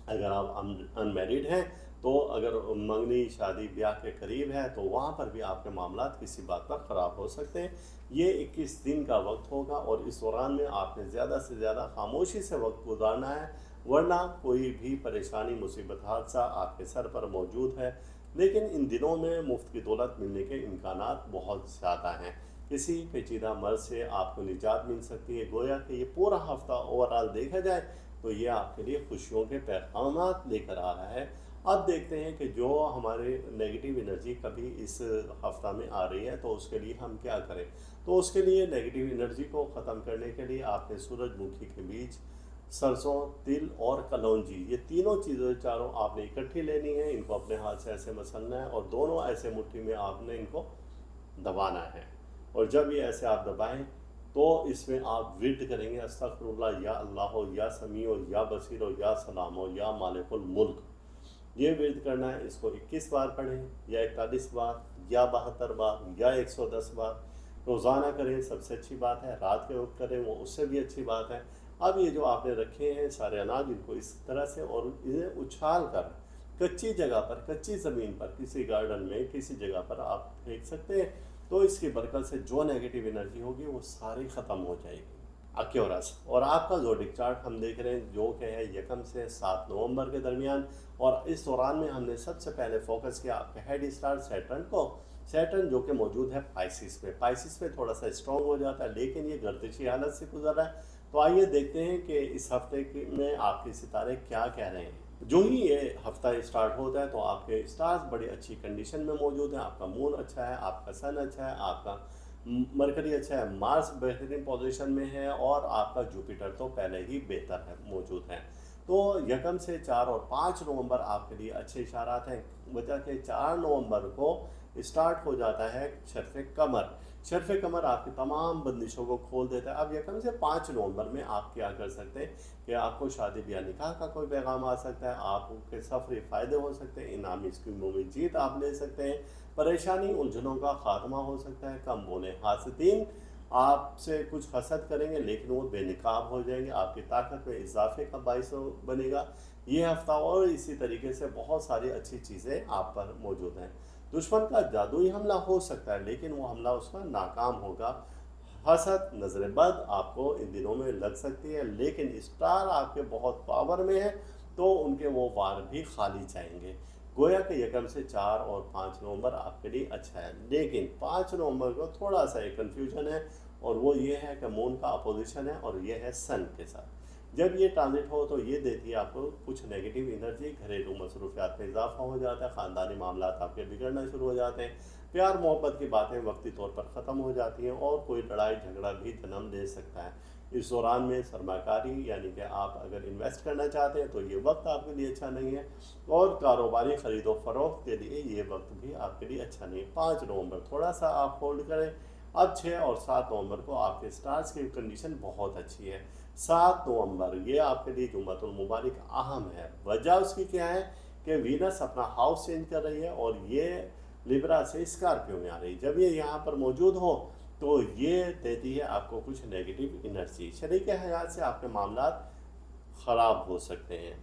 अगर आप अनमेरिड हैं तो अगर मंगनी शादी ब्याह के करीब है तो वहाँ पर भी आपके मामला किसी बात पर ख़राब हो सकते हैं। ये 21 दिन का वक्त होगा, और इस दौरान में आपने ज़्यादा से ज़्यादा खामोशी से वक्त गुजारना है, वरना कोई भी परेशानी, मुसीबत, हादसा आपके सर पर मौजूद है। लेकिन इन दिनों में मुफ्त की दौलत मिलने के इम्कानात बहुत ज़्यादा हैं। किसी पेचीदा मर्ज से आपको निजात मिल सकती है। गोया कि ये पूरा हफ्ता ओवरऑल देखा जाए तो ये आपके लिए खुशियों के पैगाम लेकर आ रहा है। अब देखते हैं कि जो हमारे नेगेटिव एनर्जी कभी इस हफ्ता में आ रही है तो उसके लिए हम क्या करें। तो उसके लिए नेगेटिव एनर्जी को ख़त्म करने के लिए आपने सूरजमुखी के बीज, सरसों, तिल और कलौंजी, ये तीनों चीज़ें चारों आपने इकट्ठी लेनी है। इनको अपने हाथ से ऐसे मसलना है और दोनों ऐसे मुट्ठी में आपने इनको दबाना है। और जब ये ऐसे आप दबाएं तो इसमें आप विर्द करेंगे अस्तगफिरुल्लाह या अल्लाह या समीओ या बसीरो या सलामो या मालिकुल मुल्क। ये विर्द करना है। इसको 21 बार पढ़ें या 41 बार या 72 बार या 110 बार। रोज़ाना करें, सबसे अच्छी बात है। रात के वक्त करें, वो उससे भी अच्छी बात है। अब ये जो आपने रखे हैं सारे अनाज, इनको इस तरह से और इन्हें उछाल कर कच्ची जगह पर, कच्ची ज़मीन पर, किसी गार्डन में किसी जगह पर आप फेंक सकते हैं। तो इसकी बरकत से जो नेगेटिव एनर्जी होगी वो सारी ख़त्म हो जाएगी। अक्यूरस। और आपका ज़ोडिक चार्ट हम देख रहे हैं जो कि है यकम से 7 नवंबर के दरमियान। और इस दौरान में हमने सबसे पहले फोकस किया आपके हेड स्टार सैटर्न को। सैटर्न जो कि मौजूद है पाइसिस में, पाइसिस में थोड़ा सा स्ट्रॉन्ग हो जाता है लेकिन ये गर्दिशी हालत से गुजर रहा है। तो आइए देखते हैं कि इस हफ्ते में आपके सितारे क्या कह रहे हैं। जो ही ये हफ्ता स्टार्ट होता है तो आपके स्टार्स बड़ी अच्छी कंडीशन में मौजूद हैं। आपका मून अच्छा है, आपका सन अच्छा है, आपका मरकरी अच्छा है, मार्स बेहतरीन पोजीशन में है और आपका जुपिटर तो पहले ही बेहतर है मौजूद है। तो यकम से 4 और 5 नवंबर आपके लिए अच्छे इशारात हैं। वजह के 4 नवंबर को स्टार्ट हो जाता है शर्फ़ कमर। शर्फ़ कमर आपकी तमाम बंदिशों को खोल देता है। अब यकम से 5 नवंबर में आप क्या कर सकते हैं कि आपको शादी ब्याह निकाह का कोई पैगाम आ सकता है, आपके सफरी फ़ायदे हो सकते हैं, इनामी स्कीमों में जीत आप ले सकते हैं, परेशानी उलझनों का खात्मा हो सकता है। कम बोले हासदीन आपसे कुछ हसद करेंगे लेकिन वो बेनकाब हो जाएंगे, आपकी ताकत में इजाफे का बायस बनेगा ये हफ्ता। और इसी तरीके से बहुत सारी अच्छी चीज़ें आप पर मौजूद हैं। दुश्मन का जादुई हमला हो सकता है लेकिन वो हमला उसका नाकाम होगा। हसद नज़र बद आपको इन दिनों में लग सकती है लेकिन स्टार आपके बहुत पावर में है तो उनके वो वार भी खाली जाएंगे। गोया के यकम से 4 और 5 नवंबर आपके लिए अच्छा है लेकिन 5 नवंबर को थोड़ा सा एक कन्फ्यूजन है और वो ये है कि मून का अपोजिशन है और ये है सन के साथ। जब ये ट्रांजिट हो तो ये देती है आपको कुछ नेगेटिव एनर्जी, घरेलू मसरूफियात में इजाफा हो जाता है, ख़ानदानी मामला आपके बिगड़ना शुरू हो जाते हैं, प्यार मोहब्बत की बातें वक्ती तौर पर ख़त्म हो जाती हैं और कोई लड़ाई झगड़ा भी जन्म ले सकता है। इस दौरान में सरमाकारी यानी कि आप अगर इन्वेस्ट करना चाहते हैं तो ये वक्त आपके लिए अच्छा नहीं है और कारोबारी ख़रीदो फरोख्त के लिए ये वक्त भी आपके लिए अच्छा नहीं है। 5 नवंबर थोड़ा सा आप होल्ड करें। अब 6 और 7 नवंबर को आपके स्टार्स की कंडीशन बहुत अच्छी है। 7 नवंबर ये आपके लिए जुम्मतुल मुबारक अहम है। वजह उसकी क्या है कि वीनस अपना हाउस चेंज कर रही है और ये लिब्रा से स्कॉर्पियो में आ रही है। जब ये यहाँ पर मौजूद हो तो ये देती है आपको कुछ नेगेटिव एनर्जी। शरीक हयात से आपके मामलात ख़राब हो सकते हैं।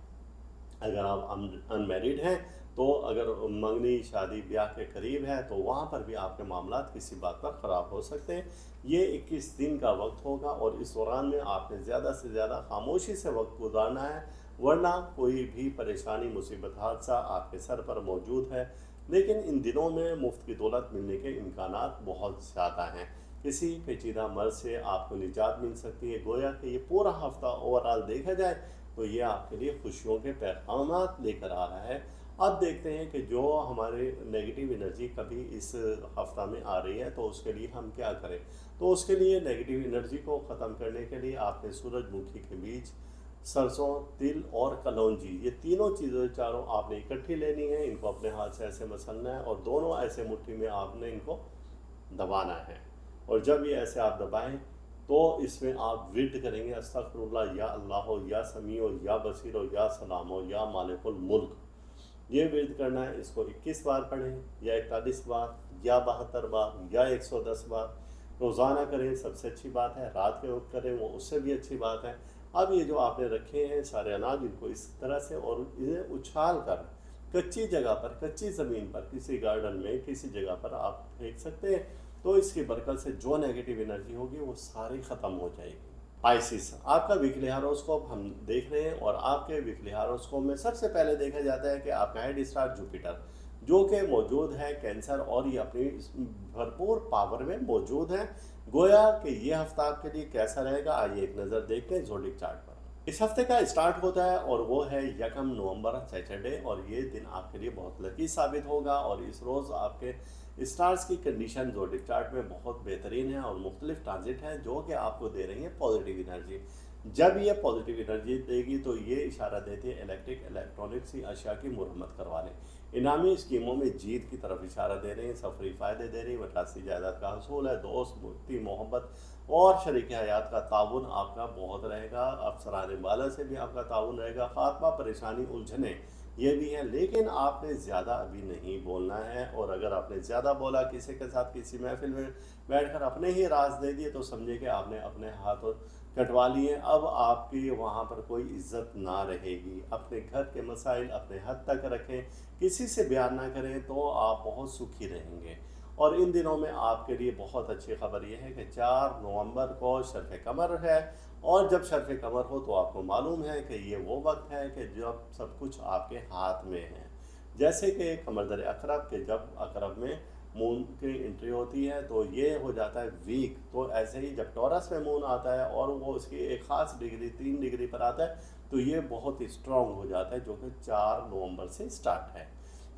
अगर आप अनमेरिड हैं तो अगर मंगनी शादी ब्याह के करीब है तो वहाँ पर भी आपके मामलात किसी बात पर ख़राब हो सकते हैं। ये 21 दिन का वक्त होगा और इस दौरान में आपने ज़्यादा से ज़्यादा खामोशी से वक्त गुजारना है वरना कोई भी परेशानी मुसीबत हादसा आपके सर पर मौजूद है। लेकिन इन दिनों में मुफ्त की दौलत मिलने के इम्कानात बहुत ज़्यादा हैं। किसी पेचीदा मर्ज से आपको निजात मिल सकती है। गोया कि ये पूरा हफ्ता ओवरऑल देखा जाए तो ये आपके लिए खुशियों के पैगामात लेकर आ रहा है। अब देखते हैं कि जो हमारे नेगेटिव एनर्जी कभी इस हफ्ता में आ रही है तो उसके लिए हम क्या करें। तो उसके लिए नेगेटिव एनर्जी को ख़त्म करने के लिए आपने सूरजमुखी के बीज, सरसों, तिल और कलौंजी ये तीनों चीज़ें चारों आपने इकट्ठी लेनी है। इनको अपने हाथ से ऐसे मसलना है और दोनों ऐसे मुट्ठी में आपने इनको दबाना है। और जब ये ऐसे आप दबाएं तो इसमें आप विर्द करेंगे अस्तगफिरुल्लाह या अल्लाह या समीओ या बसीरो या सलामो या मालिकुल मुल्क। ये विर्द करना है। इसको 21 बार पढ़ें या 41 बार या 72 बार या 110 बार। रोज़ाना करें सबसे अच्छी बात है, रात के वक्त करें वो उससे भी अच्छी बात है। अब ये जो आपने रखे हैं सारे अनाज इनको इस तरह से और इन्हें उछाल कर कच्ची जगह पर, कच्ची ज़मीन पर, किसी गार्डन में किसी जगह पर आप फेंक सकते हैं। तो इसकी बरकत से जो नेगेटिव एनर्जी होगी वो सारी ख़त्म हो जाएगी। पाइसिस आपका वीकली हॉरोस्कोप हम देख रहे हैं और आपके वीकली हॉरोस्कोप में सबसे पहले देखा जाता है कि आपका हेड स्टार जुपिटर जो कि मौजूद है कैंसर और ये अपनी भरपूर पावर में मौजूद है। गोया कि ये हफ्ता आपके लिए कैसा रहेगा आइए एक नज़र देखते हैं ज़ोडिक चार्ट पर। इस हफ्ते का स्टार्ट होता है और वो है यकम नवंबर सैटरडे और ये दिन आपके लिए बहुत लकी साबित होगा। और इस रोज़ आपके स्टार्स की कंडीशन ज़ोडिक चार्ट में बहुत बेहतरीन है और मुख्तलिफ ट्रांजिट हैं जो कि आपको दे रही हैं पॉजिटिव एनर्जी। जब ये पॉजिटिव एनर्जी देगी तो ये इशारा देती है इलेक्ट्रिक इलेक्ट्रॉनिक्स की अशिया की मुरम्मत करवा लें। इनामी स्कीमों में जीत की तरफ इशारा दे रहे हैं, सफरी फ़ायदे दे रही है, वरासती जायदाद का हसूल है, दोस्त मुक्ति मोहब्बत और शरीक हयात का ताउन आपका बहुत रहेगा। अफसरान बाला से भी आपका ताउन रहेगा। खात्मा परेशानी उलझने ये भी है लेकिन आपने ज़्यादा अभी नहीं बोलना है और अगर आपने ज़्यादा बोला किसी के साथ किसी महफिल में बैठकर अपने ही राज दे दिए तो समझे कि आपने अपने हाथ कटवा लिए। अब आपकी वहाँ पर कोई इज्जत ना रहेगी। अपने घर के मसाइल अपने हद तक रखें, किसी से बयान ना करें तो आप बहुत सुखी रहेंगे। और इन दिनों में आपके लिए बहुत अच्छी खबर यह है कि 4 नवंबर को शर्फ़ कमर है, और जब शर्फ़ कमर हो तो आपको मालूम है कि ये वो वक्त है कि जब सब कुछ आपके हाथ में है। जैसे कि कमरदर अकरब के जब अकरब में मून की एंट्री होती है तो ये हो जाता है वीक, तो ऐसे ही जब टॉरस में मून आता है और वो उसकी एक ख़ास डिग्री 3 डिग्री पर आता है तो ये बहुत ही स्ट्रॉन्ग हो जाता है, जो कि 4 नवंबर से स्टार्ट है।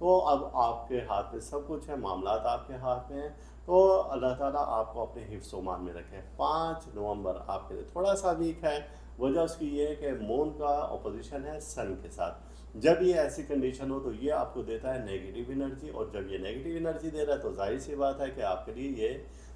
तो अब आपके हाथ में सब कुछ है, मामलात आपके हाथ में हैं, तो अल्लाह ताला आपको अपने हिफ्ज़ मान में रखे। 5 नवंबर आपके लिए थोड़ा सा वीक है, वजह उसकी ये है कि मून का ऑपोजिशन है सन के साथ। जब ये ऐसी कंडीशन हो तो ये आपको देता है नेगेटिव एनर्जी, और जब ये नेगेटिव एनर्जी दे रहा है तो जाहिर सी बात है कि आपके लिए ये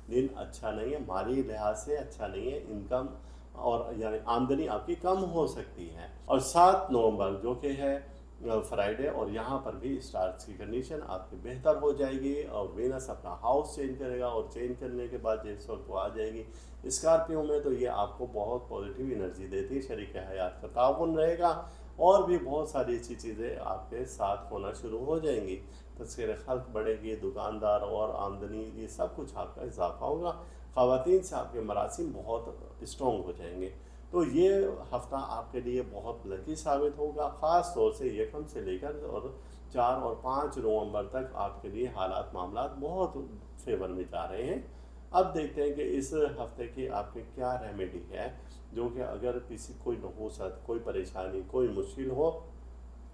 दिन अच्छा नहीं है, माली लिहाज से अच्छा नहीं है। इनकम और यानी आमदनी आपकी कम हो सकती है। और 7 नवंबर जो कि है फ्राइडे, और यहाँ पर भी स्टार्स की कंडीशन आपकी बेहतर हो जाएगी, और वीनस अपना हाउस चेंज करेगा, और चेंज करने के बाद जिस वक्त वो आ जाएगी स्कॉर्पियो में तो ये आपको बहुत पॉजिटिव एनर्जी देती है, शरीक हयात का ताउन रहेगा, और भी बहुत सारी अच्छी चीज़ें आपके साथ होना शुरू हो जाएंगी। तस्कीर खल्क बढ़ेगी, दुकानदार और आमदनी ये सब कुछ आपका इजाफा होगा। ख़वातीन से आपके मरासिम बहुत स्ट्रॉन्ग हो जाएंगे। तो ये हफ़्ता आपके लिए बहुत लकी साबित होगा, ख़ास तौर से यकम से लेकर और 4 और 5 नवंबर तक आपके लिए हालात मामलात बहुत फेवर में जा रहे हैं। अब देखते हैं कि इस हफ़्ते की आपकी क्या रेमेडी है, जो कि अगर किसी कोई नहुसत, कोई परेशानी, कोई मुश्किल हो,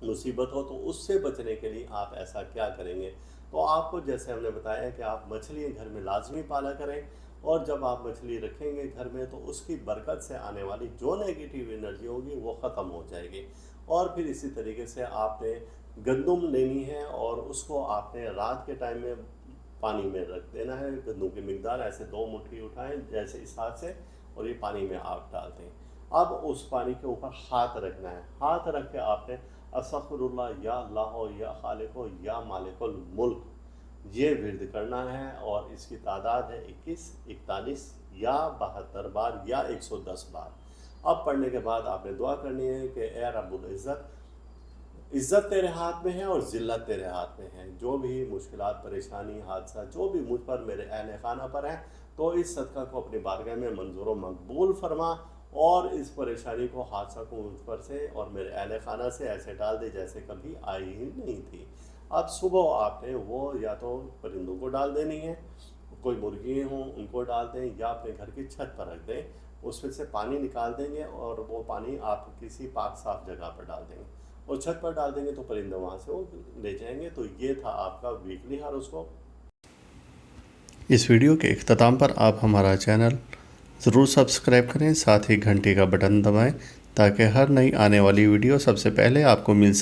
मुसीबत हो, तो उससे बचने के लिए आप ऐसा क्या करेंगे। तो आपको जैसे हमने बताया कि आप मछली घर में लाजमी पाला करें, और जब आप मछली रखेंगे घर में तो उसकी बरकत से आने वाली जो नेगेटिव एनर्जी होगी वो ख़त्म हो जाएगी। और फिर इसी तरीके से आपने गंदम लेनी है और उसको आपने रात के टाइम में पानी में रख देना है। गंदम की मिकदार ऐसे 2 मुट्ठी उठाएं जैसे इस हाथ से, और ये पानी में आप डाल दें। अब उस पानी के ऊपर हाथ रखना है, हाथ रख के आपने अस्तगफिरुल्लाह या अल्लाह या खालिको या मालिकुल मुल्क ये विर्द करना है, और इसकी तादाद है 21, 41 या 72 बार या 110 बार। अब पढ़ने के बाद आपने दुआ करनी है कि ए रब्बुल इज़्ज़त, इज़्ज़त तेरे हाथ में है और ज़िल्लत तेरे हाथ में है। जो भी मुश्किलात, परेशानी, हादसा जो भी मुझ पर, मेरे अहल खाना पर है, तो इस सदका को अपनी बारगाह में मंजूर व मकबूल फरमा, और इस परेशानी को, हादसा को मुझ पर से और मेरे अहल खाना से ऐसे डाल दे जैसे कभी आई ही नहीं थी। अब सुबह आपने वो या तो परिंदों को डाल देनी है, कोई मुर्गियाँ हों उनको डाल दें, या अपने घर की छत पर रख दें, उसमें से पानी निकाल देंगे और वो पानी आप किसी पाक साफ जगह पर डाल देंगे, और छत पर डाल देंगे तो परिंदे वहाँ से वो ले जाएंगे। तो ये था आपका वीकली हॉरोस्कोप। इस वीडियो के इख्तिताम पर आप हमारा चैनल ज़रूर सब्सक्राइब करें, साथ ही घंटी का बटन दबाएं ताकि हर नई आने वाली वीडियो सबसे पहले आपको मिल सके।